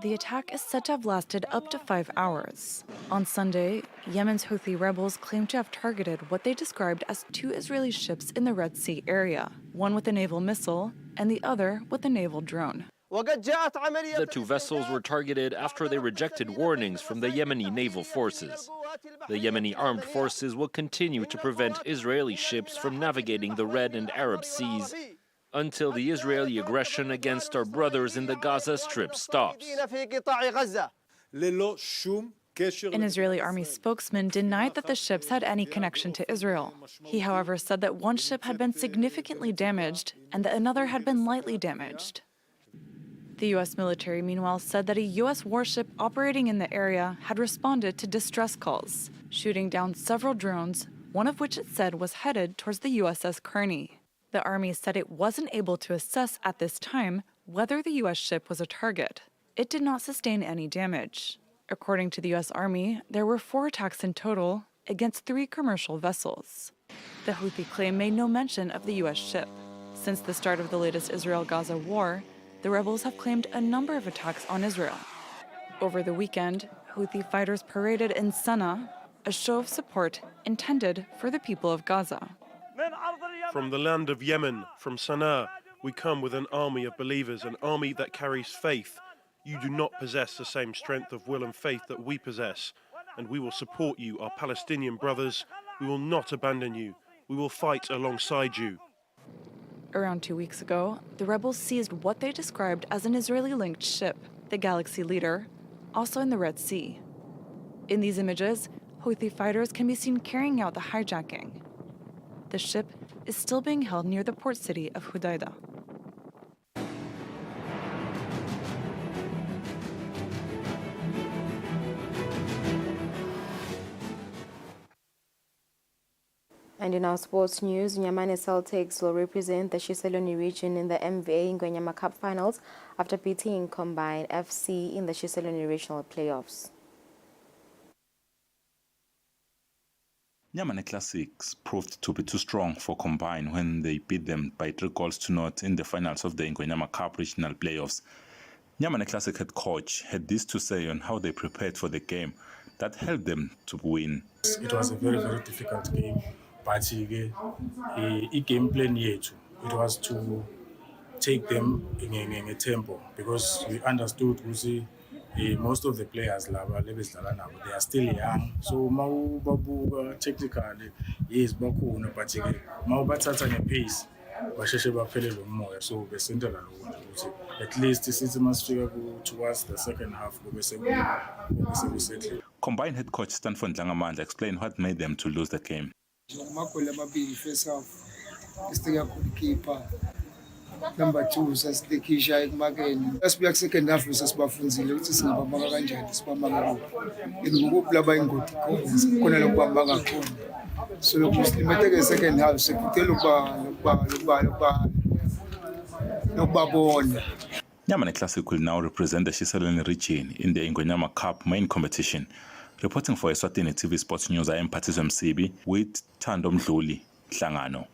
The attack is said to have lasted up to 5 hours. On Sunday, Yemen's Houthi rebels claimed to have targeted what they described as 2 Israeli ships in the Red Sea area, one with a naval missile and the other with a naval drone. The 2 vessels were targeted after they rejected warnings from the Yemeni naval forces. The Yemeni armed forces will continue to prevent Israeli ships from navigating the Red and Arab Seas until the Israeli aggression against our brothers in the Gaza Strip stops. An Israeli army spokesman denied that the ships had any connection to Israel. He, however, said that one ship had been significantly damaged and that another had been lightly damaged. The U.S. military, meanwhile, said that a U.S. warship operating in the area had responded to distress calls, shooting down several drones, one of which it said was headed towards the USS Kearney. The Army said it wasn't able to assess at this time whether the U.S. ship was a target. It did not sustain any damage. According to the U.S. Army, there were 4 attacks in total against 3 commercial vessels. The Houthi claim made no mention of the U.S. ship. Since the start of the latest Israel-Gaza war, the rebels have claimed a number of attacks on Israel. Over the weekend, Houthi fighters paraded in Sana'a, a show of support intended for the people of Gaza. From the land of Yemen, from Sana'a, we come with an army of believers, an army that carries faith. You do not possess the same strength of will and faith that we possess, and we will support you, our Palestinian brothers. We will not abandon you. We will fight alongside you. Around 2 weeks ago, the rebels seized what they described as an Israeli-linked ship, the Galaxy Leader, also in the Red Sea. In these images, Houthi fighters can be seen carrying out the hijacking. The ship is still being held near the port city of Hudaydah. And in our sports news, Nyamane Celtics will represent the Shiseloni region in the MVA Ngwenyama Cup finals after beating Combine FC in the Shiseloni regional playoffs. Nyamane Classics proved to be too strong for Combine when they beat them by 3-0 in the finals of the Ngwenyama Cup regional playoffs. Nyamane Classic head coach had this to say on how they prepared for the game that helped them to win. It was a very, very difficult game, but the game plan yethu, it was to take them in a tempo because we understood most of the players they are still young. So babuka technically yes bakhona, but mawubathatha ngepace basheshe baphelelwe umoya, so besendela lokho ukuthi at least sithi masifika towards the second half kube sekusettle. Combined head coach Stanford Langamandla explained what made them to lose the game. First half, keeper. Number 2, sasibekisha ekumakeni. Sasibuyaka second half sasibafunzile ukuthi singabamba kanjani sibamba ngakho. Ngokuphi laba ingoti khona lokubamba ngakhona. So limete second half sekuthela lokubabona. Nyamane Classic will now represent the Shiselweni region in the Ngwenyama Cup main competition. Reporting for Eswatini TV Sports News, I am Patizwe Msibi with Thando Mdluli Hlangano.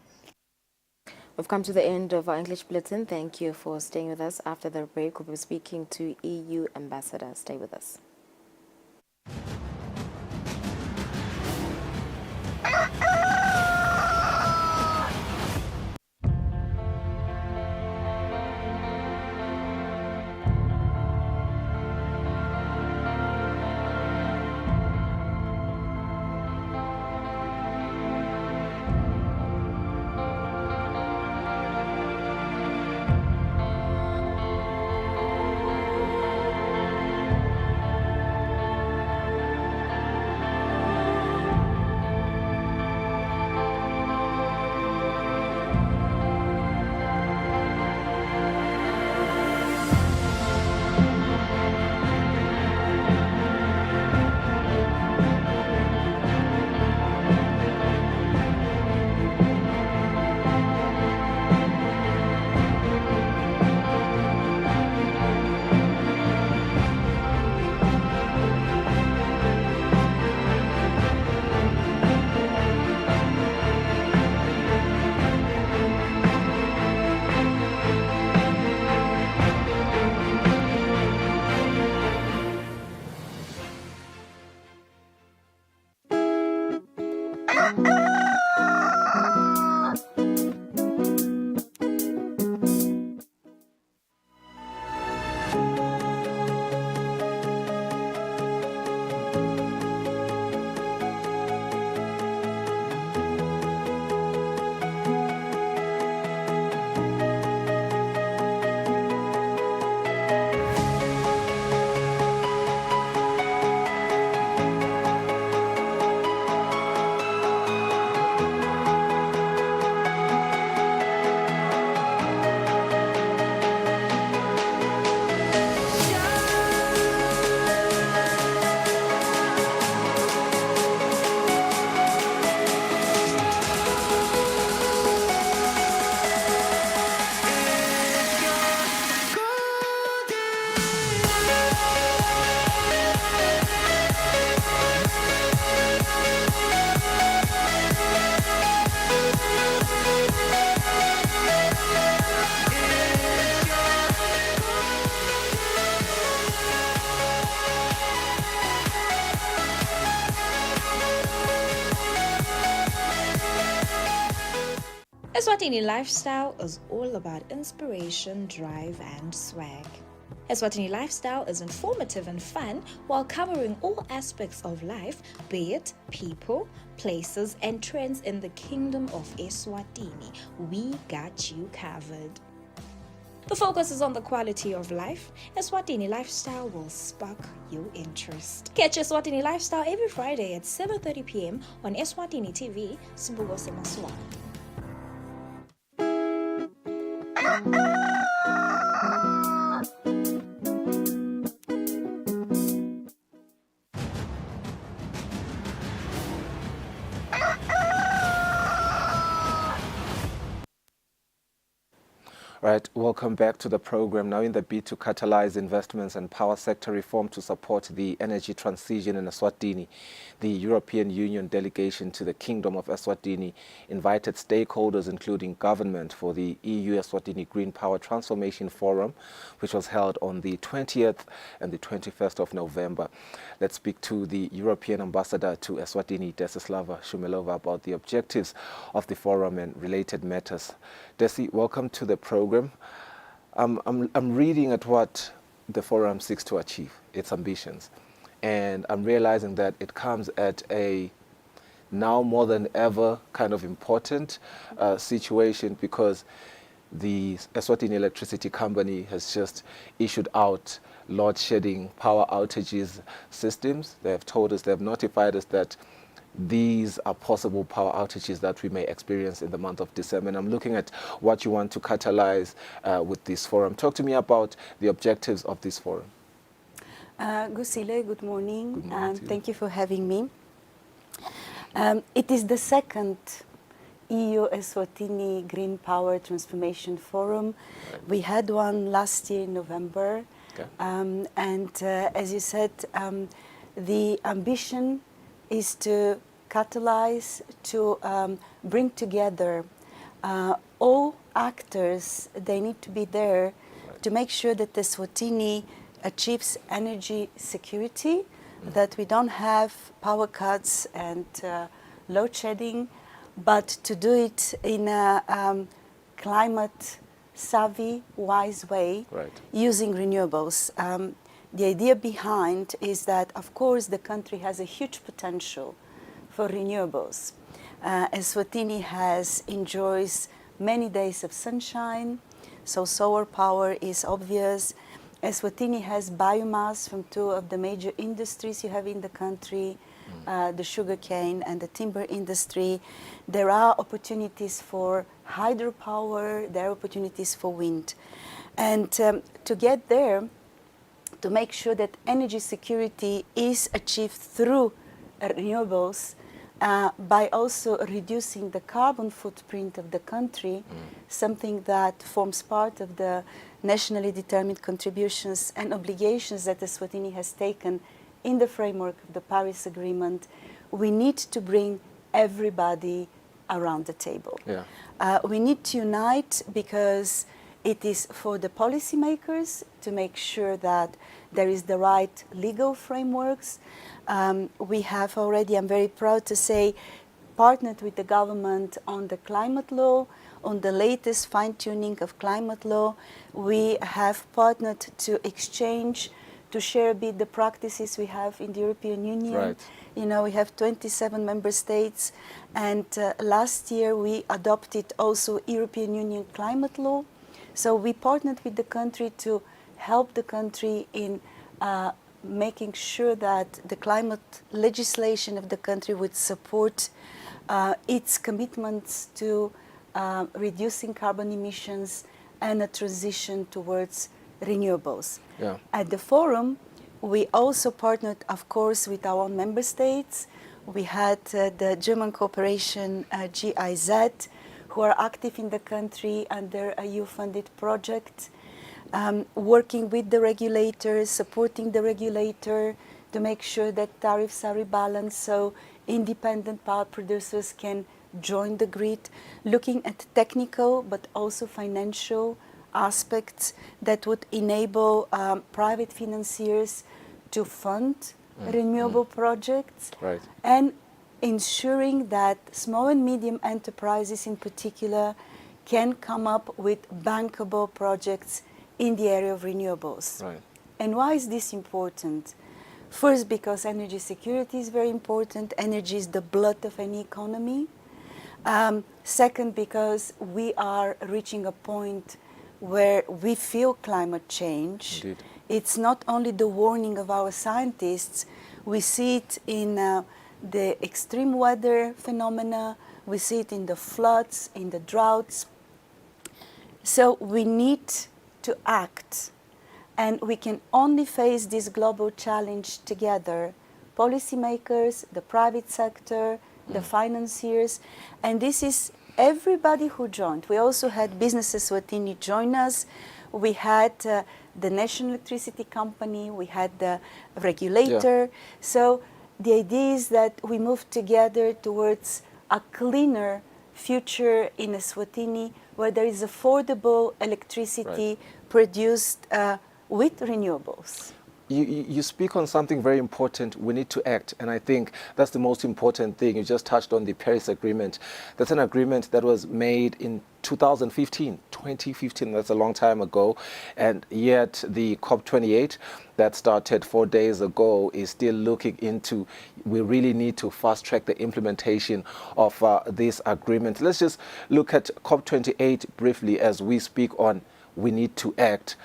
We've come to the end of our English bulletin. Thank you for staying with us. After the break, we'll be speaking to EU Ambassador. Stay with us. Eswatini lifestyle is all about inspiration, drive, and swag. Eswatini Lifestyle is informative and fun while covering all aspects of life, be it people, places, and trends in the Kingdom of Eswatini. We got you covered. The focus is on the quality of life. Eswatini Lifestyle will spark your interest. Catch Eswatini Lifestyle every Friday at 7:30 p.m. on Eswatini TV, Sibuko Semaswala. Right, welcome back to the program. Now, in the bid to catalyze investments and power sector reform to support the energy transition in Eswatini, the European Union delegation to the Kingdom of Eswatini invited stakeholders, including government, for the EU Eswatini Green Power Transformation Forum, which was held on the 20th and the 21st of November. Let's speak to the European ambassador to Eswatini, Desislava Shumilova, about the objectives of the forum and related matters. Desi, welcome to the program. I'm reading at what the forum seeks to achieve, its ambitions, and I'm realizing that it comes at a now more than ever kind of important situation, because the Eswatini Electricity Company has just issued out load shedding power outages systems. They have told us, they have notified us that these are possible power outages that we may experience in the month of December. And I'm looking at what you want to catalyze with this forum. Talk to me about the objectives of this forum. Kusile, good morning. Good morning. Thank you for having me. It is the second EU Eswatini Green Power Transformation Forum. Right. We had one last year in November. Okay. As you said, the ambition is to catalyze, to bring together all actors. They need to be there to make sure that the Eswatini achieves energy security, that we don't have power cuts and load shedding, but to do it in a climate savvy, wise way, using renewables. The idea behind is that, of course, the country has a huge potential for renewables. Eswatini enjoys many days of sunshine, so solar power is obvious. Eswatini has biomass from two of the major industries you have in the country, the sugarcane and the timber industry. There are opportunities for hydropower, there are opportunities for wind. And to get there, to make sure that energy security is achieved through renewables, by also reducing the carbon footprint of the country, something that forms part of the nationally determined contributions and obligations that Eswatini has taken in the framework of the Paris Agreement, we need to bring everybody around the table. Yeah. We need to unite, because it is for the policymakers to make sure that there is the right legal frameworks. We have already, I'm very proud to say, partnered with the government on the climate law, on the latest fine-tuning of climate law. We have partnered to exchange, to share a bit the practices we have in the European Union. Right. You know, we have 27 member states, and last year we adopted also European Union climate law. So we partnered with the country to help the country in making sure that the climate legislation of the country would support its commitments to reducing carbon emissions and a transition towards renewables. Yeah. At the forum, we also partnered, of course, with our own member states. We had the German corporation GIZ, who are active in the country under a EU-funded project, working with the regulators, supporting the regulator to make sure that tariffs are rebalanced so independent power producers can join the grid, looking at technical but also financial aspects that would enable private financiers to fund renewable projects, and ensuring that small and medium enterprises in particular can come up with bankable projects in the area of renewables. Right. And why is this important? First, because energy security is very important. Energy is the blood of any economy. Second, because we are reaching a point where we feel climate change. Indeed. It's not only the warning of our scientists, we see it in the extreme weather phenomena, we see it in the floods, in the droughts. So we need to act, and we can only face this global challenge together. Policymakers, the private sector, the financiers, and this is everybody who joined. We also had Business Eswatini join us. We had the National Electricity Company, we had the regulator. Yeah. So the idea is that we move together towards a cleaner future in Eswatini where there is affordable electricity produced with renewables. You speak on something very important. We need to act, and I think that's the most important thing. You just touched on the Paris Agreement. That's an agreement that was made in 2015, that's a long time ago, and yet the COP28 that started 4 days ago is still looking into, we really need to fast track the implementation of this agreement. Let's just look at COP28 briefly as we speak on we need to act.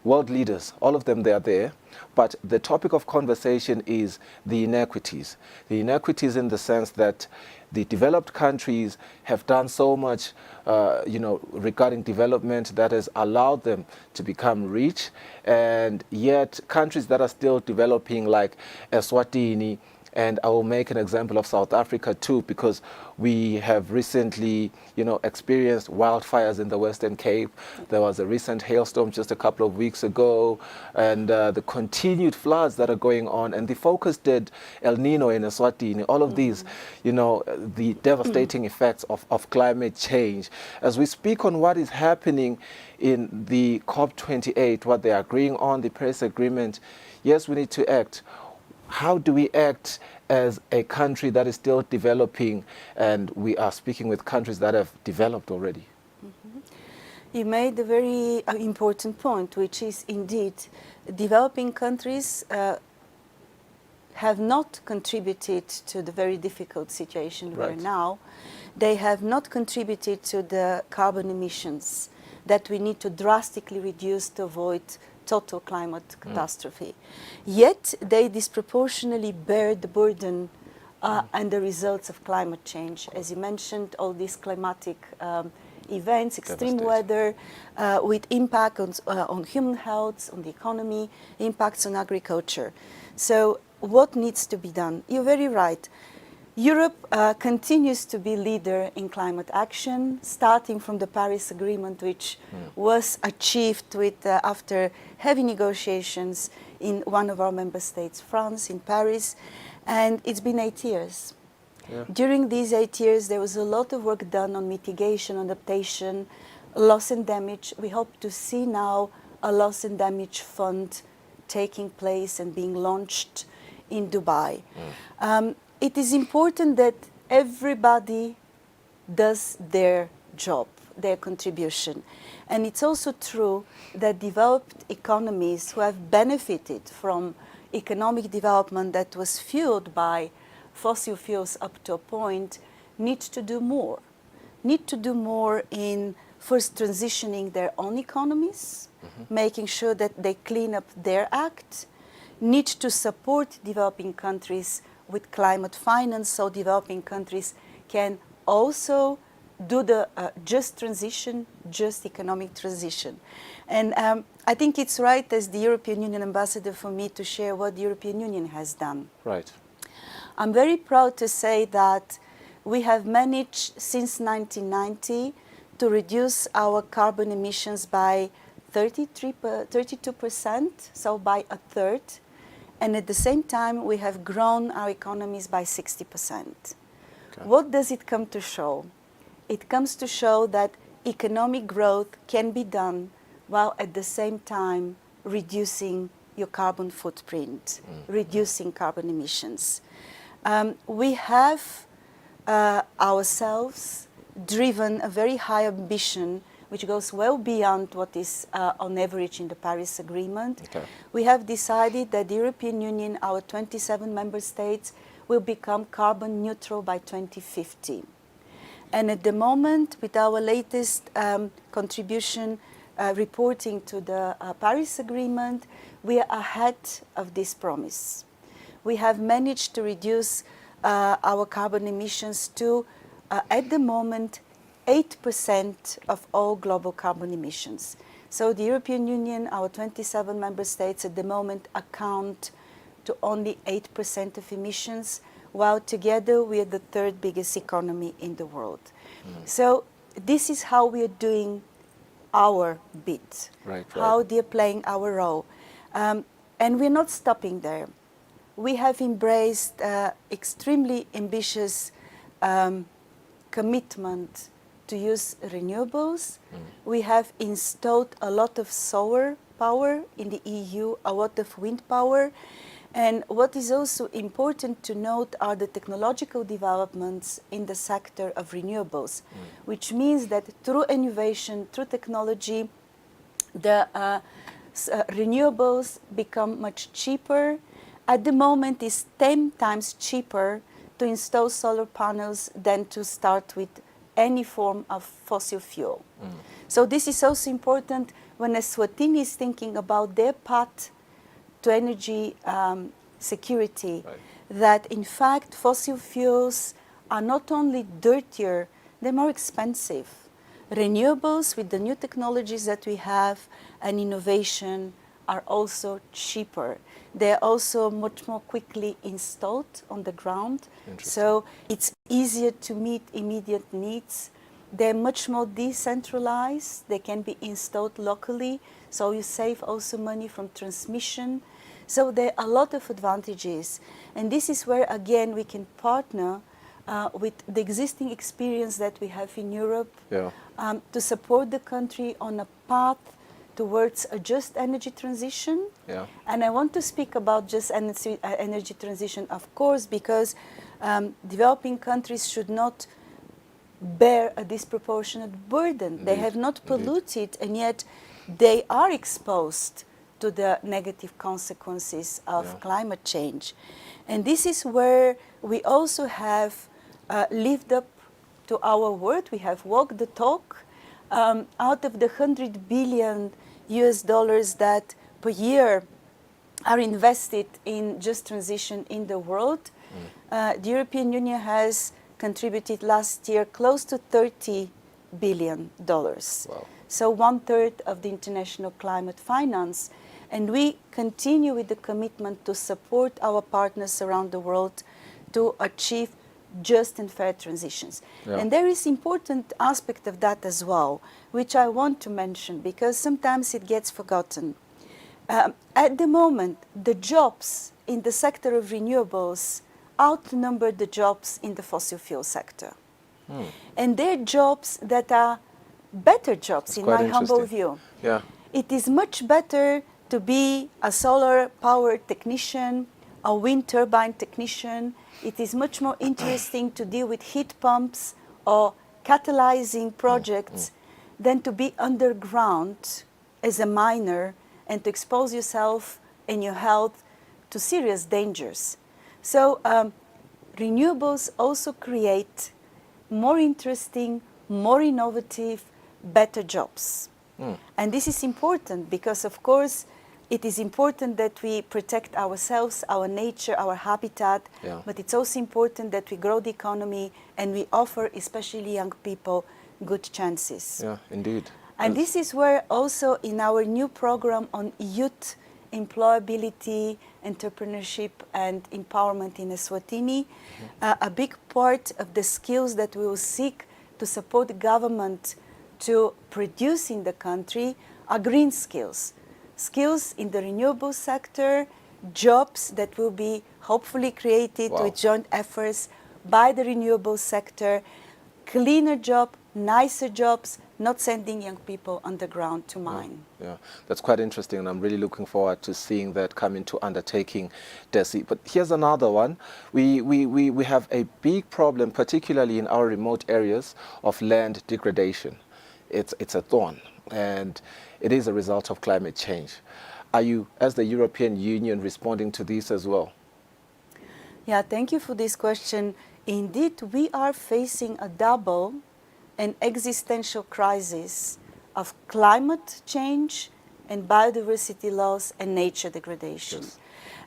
World leaders, all of them, they are there. But the topic of conversation is the inequities. The inequities in the sense that the developed countries have done so much, regarding development that has allowed them to become rich. And yet countries that are still developing like Eswatini, and I will make an example of South Africa too, because we have recently, experienced wildfires in the Western Cape. There was a recent hailstorm just a couple of weeks ago, and the continued floods that are going on, and the focus El Nino in Eswatini, all of these, the devastating effects of climate change. As we speak on what is happening in the COP28, what they're agreeing on, the Paris Agreement, yes, we need to act. How do we act as a country that is still developing, and we are speaking with countries that have developed already? You made a very important point, which is indeed developing countries have not contributed to the very difficult situation we're in now. They have not contributed to the carbon emissions that we need to drastically reduce to avoid total climate catastrophe. Yet they disproportionately bear the burden and the results of climate change. As you mentioned, all these climatic events, extreme weather, with impact on human health, on the economy, impacts on agriculture. So what needs to be done? You're very right. Europe continues to be leader in climate action, starting from the Paris Agreement, which was achieved with, after heavy negotiations in one of our member states, France, in Paris, and it's been 8 years. Yeah. During these 8 years, there was a lot of work done on mitigation, adaptation, loss and damage. We hope to see now a loss and damage fund taking place and being launched in Dubai. It is important that everybody does their job, their contribution. And it's also true that developed economies who have benefited from economic development that was fueled by fossil fuels up to a point need to do more. Need to do more in first transitioning their own economies, making sure that they clean up their act, need to support developing countries with climate finance, so developing countries can also do the just transition, just economic transition. And I think it's right as the European Union ambassador for me to share what the European Union has done. Right. I'm very proud to say that we have managed since 1990 to reduce our carbon emissions by 32%, so by a third. And at the same time, we have grown our economies by 60%. Okay. What does it come to show? It comes to show that economic growth can be done while at the same time reducing your carbon footprint, reducing carbon emissions. We have ourselves driven a very high ambition which goes well beyond what is on average in the Paris Agreement. Okay. We have decided that the European Union, our 27 member states, will become carbon neutral by 2050. And at the moment, with our latest contribution reporting to the Paris Agreement, we are ahead of this promise. We have managed to reduce our carbon emissions to, at the moment, 8% of all global carbon emissions. So the European Union, our 27 member states at the moment account to only 8% of emissions, while together we are the third biggest economy in the world. So this is how we are doing our bit, how they're playing our role. And we're not stopping there. We have embraced extremely ambitious commitment to use renewables. We have installed a lot of solar power in the EU, a lot of wind power. And what is also important to note are the technological developments in the sector of renewables, which means that through innovation, through technology, the renewables become much cheaper. At the moment, it's 10 times cheaper to install solar panels than to start with any form of fossil fuel. So this is also important when Eswatini is thinking about their path to energy security, that in fact fossil fuels are not dirtier, dirtier, they're more expensive. Renewables with the new technologies that we have and innovation are also cheaper. They're also much more quickly installed on the ground. So it's easier to meet immediate needs. They're much more decentralized. They can be installed locally. So you save also money from transmission. So there are a lot of advantages. And this is where, again, we can partner with the existing experience that we have in Europe to support the country on a path towards a just energy transition. And I want to speak about just energy transition, of course, because developing countries should not bear a disproportionate burden. They have not polluted, and yet they are exposed to the negative consequences of climate change. And this is where we also have lived up to our word. We have walked the talk. Out of the $100 billion that per year are invested in just transition in the world, the European Union has contributed last year close to $30 billion. So 1/3 of the international climate finance. And we continue with the commitment to support our partners around the world to achieve just and fair transitions. And there is important aspect of that as well, which I want to mention because sometimes it gets forgotten. At the moment, the jobs in the sector of renewables outnumber the jobs in the fossil fuel sector. And they're jobs that are better jobs, in my humble view. It is much better to be a solar power technician, a wind turbine technician. It is much more interesting to deal with heat pumps or catalyzing projects than to be underground as a miner and to expose yourself and your health to serious dangers. So renewables also create more interesting, more innovative, better jobs. And this is important because, of course, it is important that we protect ourselves, our nature, our habitat, but it's also important that we grow the economy and we offer, especially young people, good chances. Yeah, indeed. And this is where also in our new program on youth employability, entrepreneurship and empowerment in Eswatini, a big part of the skills that we will seek to support the government to produce in the country are green skills. Skills in the renewable sector, jobs that will be hopefully created with joint efforts by the renewable sector, cleaner job, nicer jobs, not sending young people underground to mine. Yeah, that's quite interesting, and I'm really looking forward to seeing that come into undertaking, Desi. But here's another one. We have a big problem, particularly in our remote areas, of land degradation. it's a thorn, and it is a result of climate change. Are you, as the European Union, responding to this as well? Yeah, thank you for this question. Indeed, we are facing a double and existential crisis of climate change and biodiversity loss and nature degradation. Yes.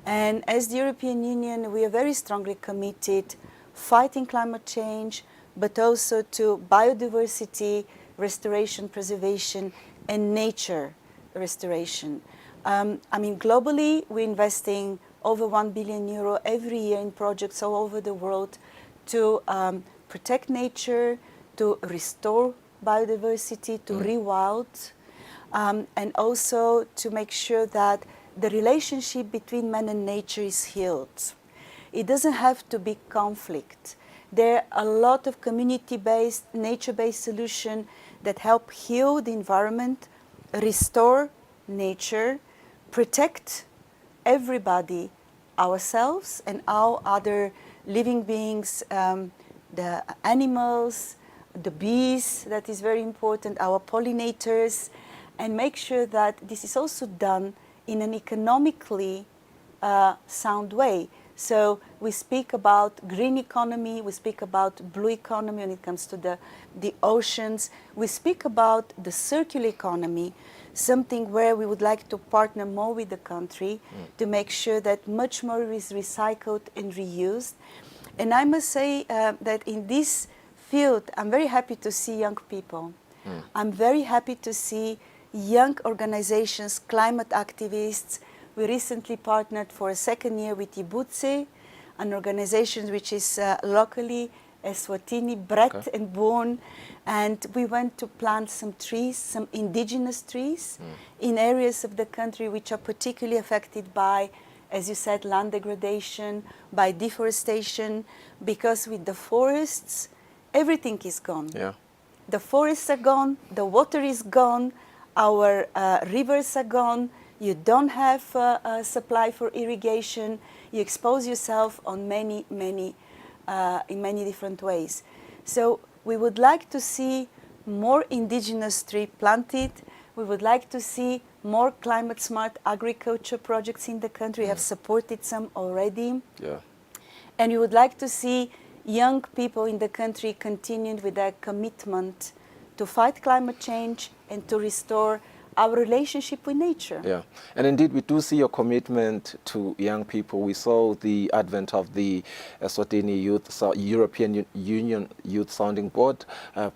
And as the European Union, we are very strongly committed fighting climate change, but also to biodiversity restoration, preservation, and nature restoration. I mean, globally, we're investing over €1 billion every year in projects all over the world to protect nature, to restore biodiversity, to rewild, and also to make sure that the relationship between man and nature is healed. It doesn't have to be conflict. There are a lot of community-based, nature-based solutions that help heal the environment, restore nature, protect everybody, ourselves and all other living beings, the animals, the bees, that is very important, our pollinators, and make sure that this is also done in an economically sound way. So we speak about green economy, we speak about blue economy when it comes to the oceans, we speak about the circular economy, something where we would like to partner more with the country to make sure that much more is recycled and reused. And I must say that in this field, I'm very happy to see young people. I'm very happy to see young organizations, climate activists. We recently partnered for a second year with Ibutse, an organization which is locally Eswatini bred and born. And we went to plant some trees, some indigenous trees, in areas of the country which are particularly affected by, as you said, land degradation, by deforestation, because with the forests, everything is gone. Yeah. The forests are gone, the water is gone, our rivers are gone, you don't have a supply for irrigation, you expose yourself on in many different ways. So we would like to see more indigenous trees planted. We would like to see more climate-smart agriculture projects in the country. We have supported some already. Yeah. And we would like to see young people in the country continuing with their commitment to fight climate change and to restore our relationship with nature. Yeah, and indeed we do see your commitment to young people. We saw the advent of the Eswatini European Union Youth Sounding Board,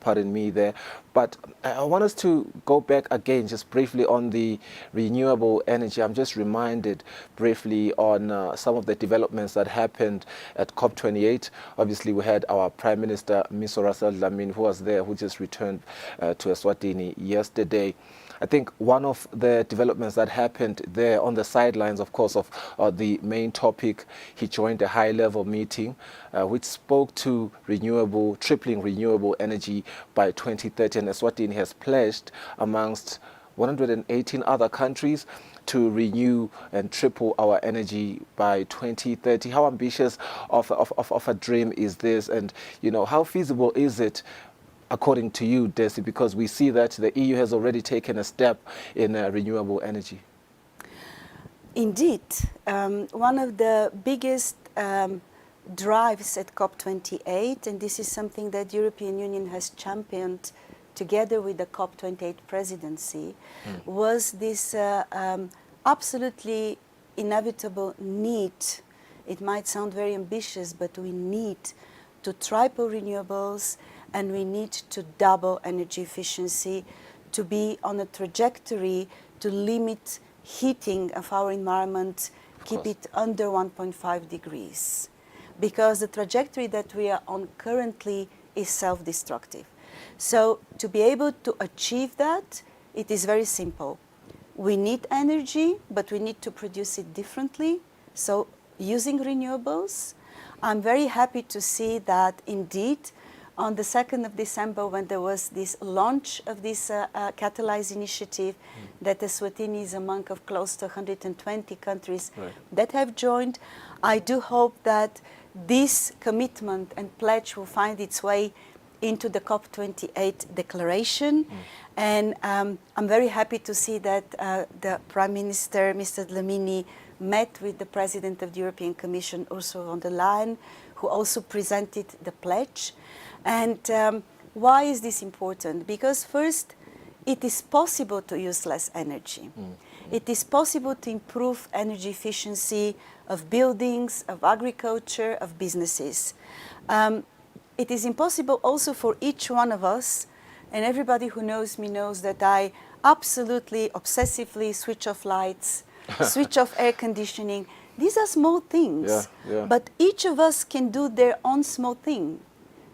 pardon me there. But I want us to go back again just briefly on the renewable energy. I'm just reminded briefly on some of the developments that happened at COP28. Obviously we had our Prime Minister, Ms. Russell Dlamini, who was there, who just returned to Eswatini yesterday. I think one of the developments that happened there on the sidelines, of course, of the main topic, he joined a high-level meeting which spoke to tripling renewable energy by 2030. And Eswatini has pledged amongst 118 other countries to renew and triple our energy by 2030. How ambitious of a dream is this? And, you know, how feasible is it, according to you, Desi, because we see that the EU has already taken a step in renewable energy? Indeed. One of the biggest drives at COP28, and this is something that the European Union has championed together with the COP28 presidency, was this absolutely inevitable need. It might sound very ambitious, but we need to triple renewables, and we need to double energy efficiency to be on a trajectory to limit heating of our environment, keep it under 1.5 degrees. Because the trajectory that we are on currently is self-destructive. So to be able to achieve that, it is very simple. We need energy, but we need to produce it differently. So using renewables, I'm very happy to see that indeed on the 2nd of December, when there was this launch of this Catalyze initiative, that Eswatini is among of close to 120 countries that have joined, I do hope that this commitment and pledge will find its way into the COP28 declaration. And I'm very happy to see that the Prime Minister, Mr. Dlamini, met with the President of the European Commission, Ursula von der Leyen, who also presented the pledge. And why is this important? Because first, it is possible to use less energy. It is possible to improve energy efficiency of buildings, of agriculture, of businesses. It is impossible also for each one of us, and everybody who knows me knows that I absolutely, obsessively switch off lights, switch off air conditioning. These are small things, but each of us can do their own small thing.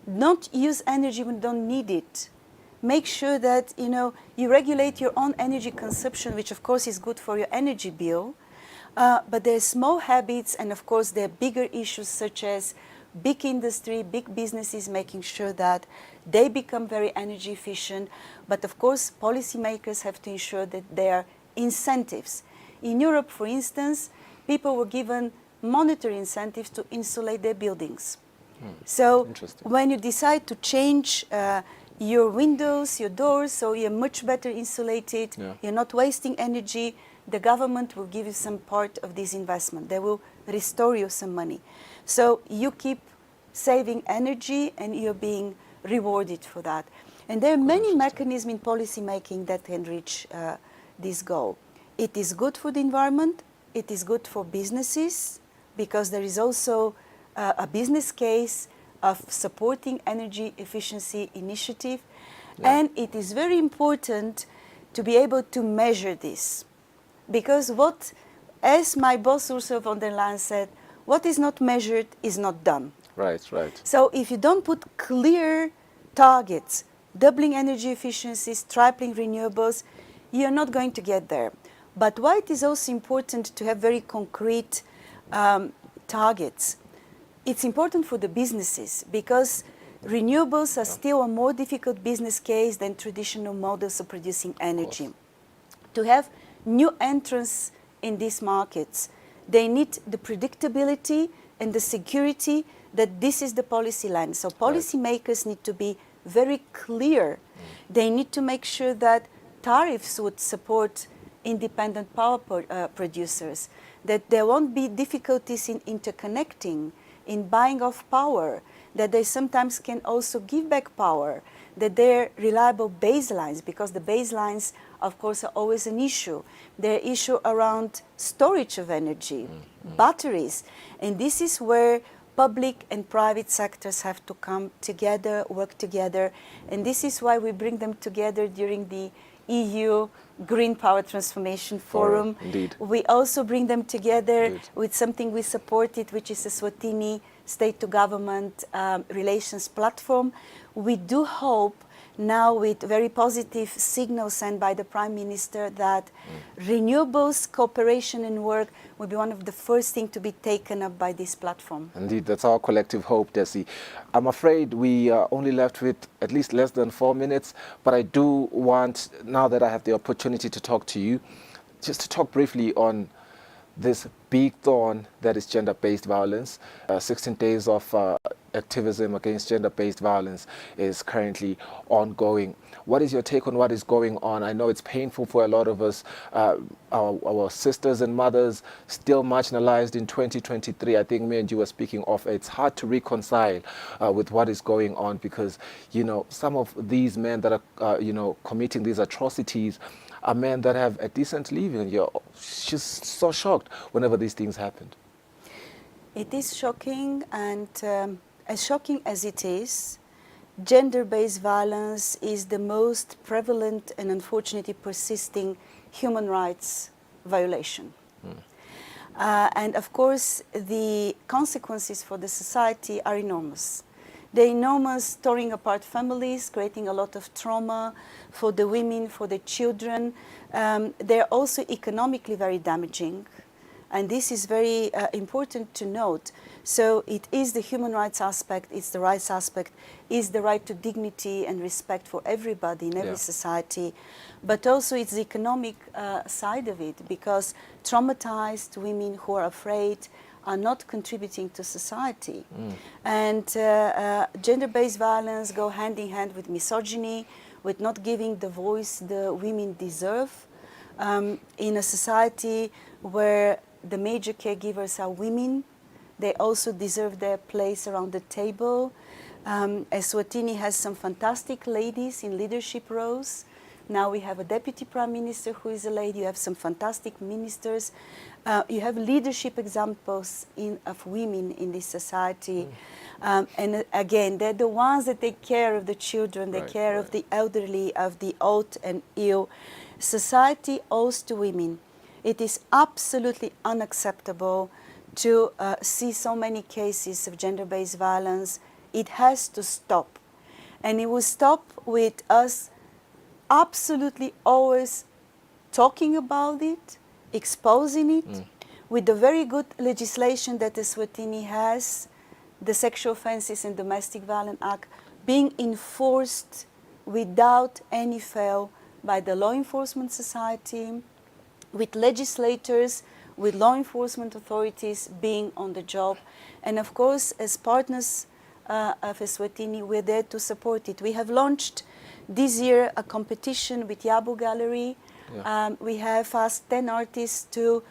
Don't use energy when you don't need it. Make sure that you regulate your own energy consumption, which of course is good for your energy bill. But there are small habits, and of course there are bigger issues such as big industry, big businesses making sure that they become very energy efficient. But of course, policymakers have to ensure that there are incentives. In Europe, for instance, people were given monetary incentives to insulate their buildings. So when you decide to change your windows, your doors, so you're much better insulated, you're not wasting energy, the government will give you some part of this investment. They will restore you some money. So you keep saving energy and you're being rewarded for that. And there are many mechanisms in policy making that can reach this goal. It is good for the environment, it is good for businesses, because there is also a business case of supporting energy efficiency initiative. And it is very important to be able to measure this. Because as my boss Ursula von der Leyen said, what is not measured is not done. Right. So if you don't put clear targets, doubling energy efficiencies, tripling renewables, you're not going to get there. But why it is also important to have very concrete targets? It's important for the businesses because renewables are still a more difficult business case than traditional models of producing energy. To have new entrants in these markets, they need the predictability and the security that this is the policy line. So policymakers need to be very clear. They need to make sure that tariffs would support independent power producers, that there won't be difficulties in interconnecting, in buying off power, that they sometimes can also give back power, that they're reliable baselines, because the baselines, of course, are always an issue. They're an issue around storage of energy, batteries, and this is where public and private sectors have to come together, work together, and this is why we bring them together during the EU Green Power Transformation Forum. Indeed. We also bring them together with something we supported, which is the Eswatini state-to-government relations platform. We do hope now, with very positive signals sent by the Prime Minister, that renewables, cooperation and work will be one of the first things to be taken up by this platform. Indeed, that's our collective hope, Desi. I'm afraid we are only left with at least less than 4 minutes, but I do want, now that I have the opportunity to talk to you, just to talk briefly on this big thorn that is gender-based violence. 16 days of activism against gender-based violence is currently ongoing. What is your take on what is going on? I know it's painful for a lot of us, our sisters and mothers still marginalized in 2023. I think me and you were speaking of it's hard to reconcile with what is going on because, some of these men that are, committing these atrocities are men that have a decent living. You're just so shocked whenever these things happened. It is shocking, and as shocking as it is, gender-based violence is the most prevalent and unfortunately persisting human rights violation. And of course, the consequences for the society are enormous. They're enormous, tearing apart families, creating a lot of trauma for the women, for the children. They're also economically very damaging. And this is very important to note. So it is the human rights aspect, it's the rights aspect, it's the right to dignity and respect for everybody in every society. But also it's the economic side of it, because traumatized women who are afraid are not contributing to society. And gender-based violence go hand in hand with misogyny, with not giving the voice the women deserve. In a society where the major caregivers are women, they also deserve their place around the table. Eswatini has some fantastic ladies in leadership roles. Now we have a deputy prime minister who is a lady. You have some fantastic ministers. You have leadership examples of women in this society. And again, they're the ones that take care of the children, they care of the elderly, of the old and ill. Society owes to women. It is absolutely unacceptable to see so many cases of gender-based violence. It has to stop. And it will stop with us absolutely always talking about it, exposing it, with the very good legislation that Eswatini has, the Sexual Offences and Domestic Violence Act, being enforced without any fail by the law enforcement society, with legislators, with law enforcement authorities being on the job. And of course, as partners of Eswatini, we're there to support it. We have launched this year a competition with Yabu Gallery. We have asked 10 artists to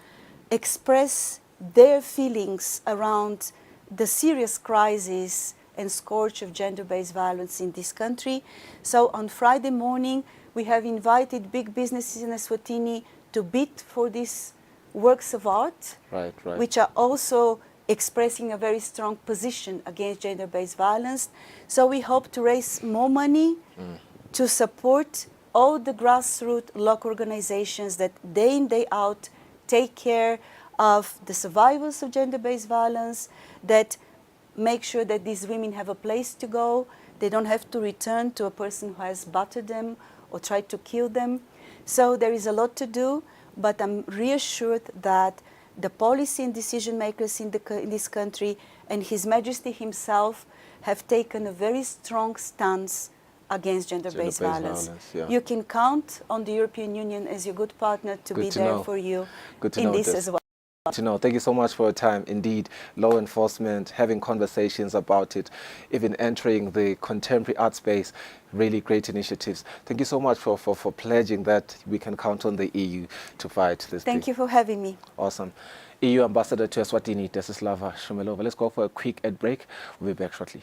express their feelings around the serious crisis and scourge of gender-based violence in this country. So on Friday morning, we have invited big businesses in Eswatini to bid for these works of art, which are also expressing a very strong position against gender-based violence. So we hope to raise more money to support all the grassroots local organizations that day in, day out take care of the survivors of gender-based violence, that make sure that these women have a place to go. They don't have to return to a person who has battered them or tried to kill them. So there is a lot to do, but I'm reassured that the policy and decision makers in this country and His Majesty himself have taken a very strong stance against gender-based violence. You can count on the European Union as your good partner to be there for you in this as well. To know. Thank you so much for your time. Indeed, law enforcement, having conversations about it, even entering the contemporary art space, really great initiatives. Thank you so much for pledging that we can count on the EU to fight this. Thank you for having me. Awesome. EU Ambassador to Eswatini, Desislava Shumelova. Let's go for a quick ad break. We'll be back shortly.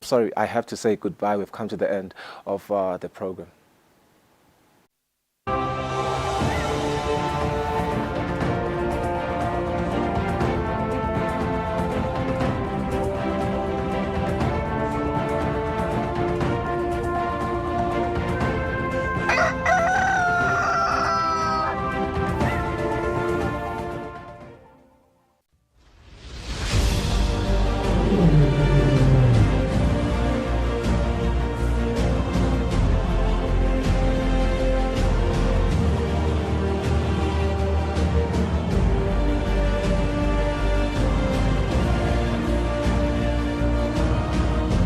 Sorry, I have to say goodbye. We've come to the end of the program.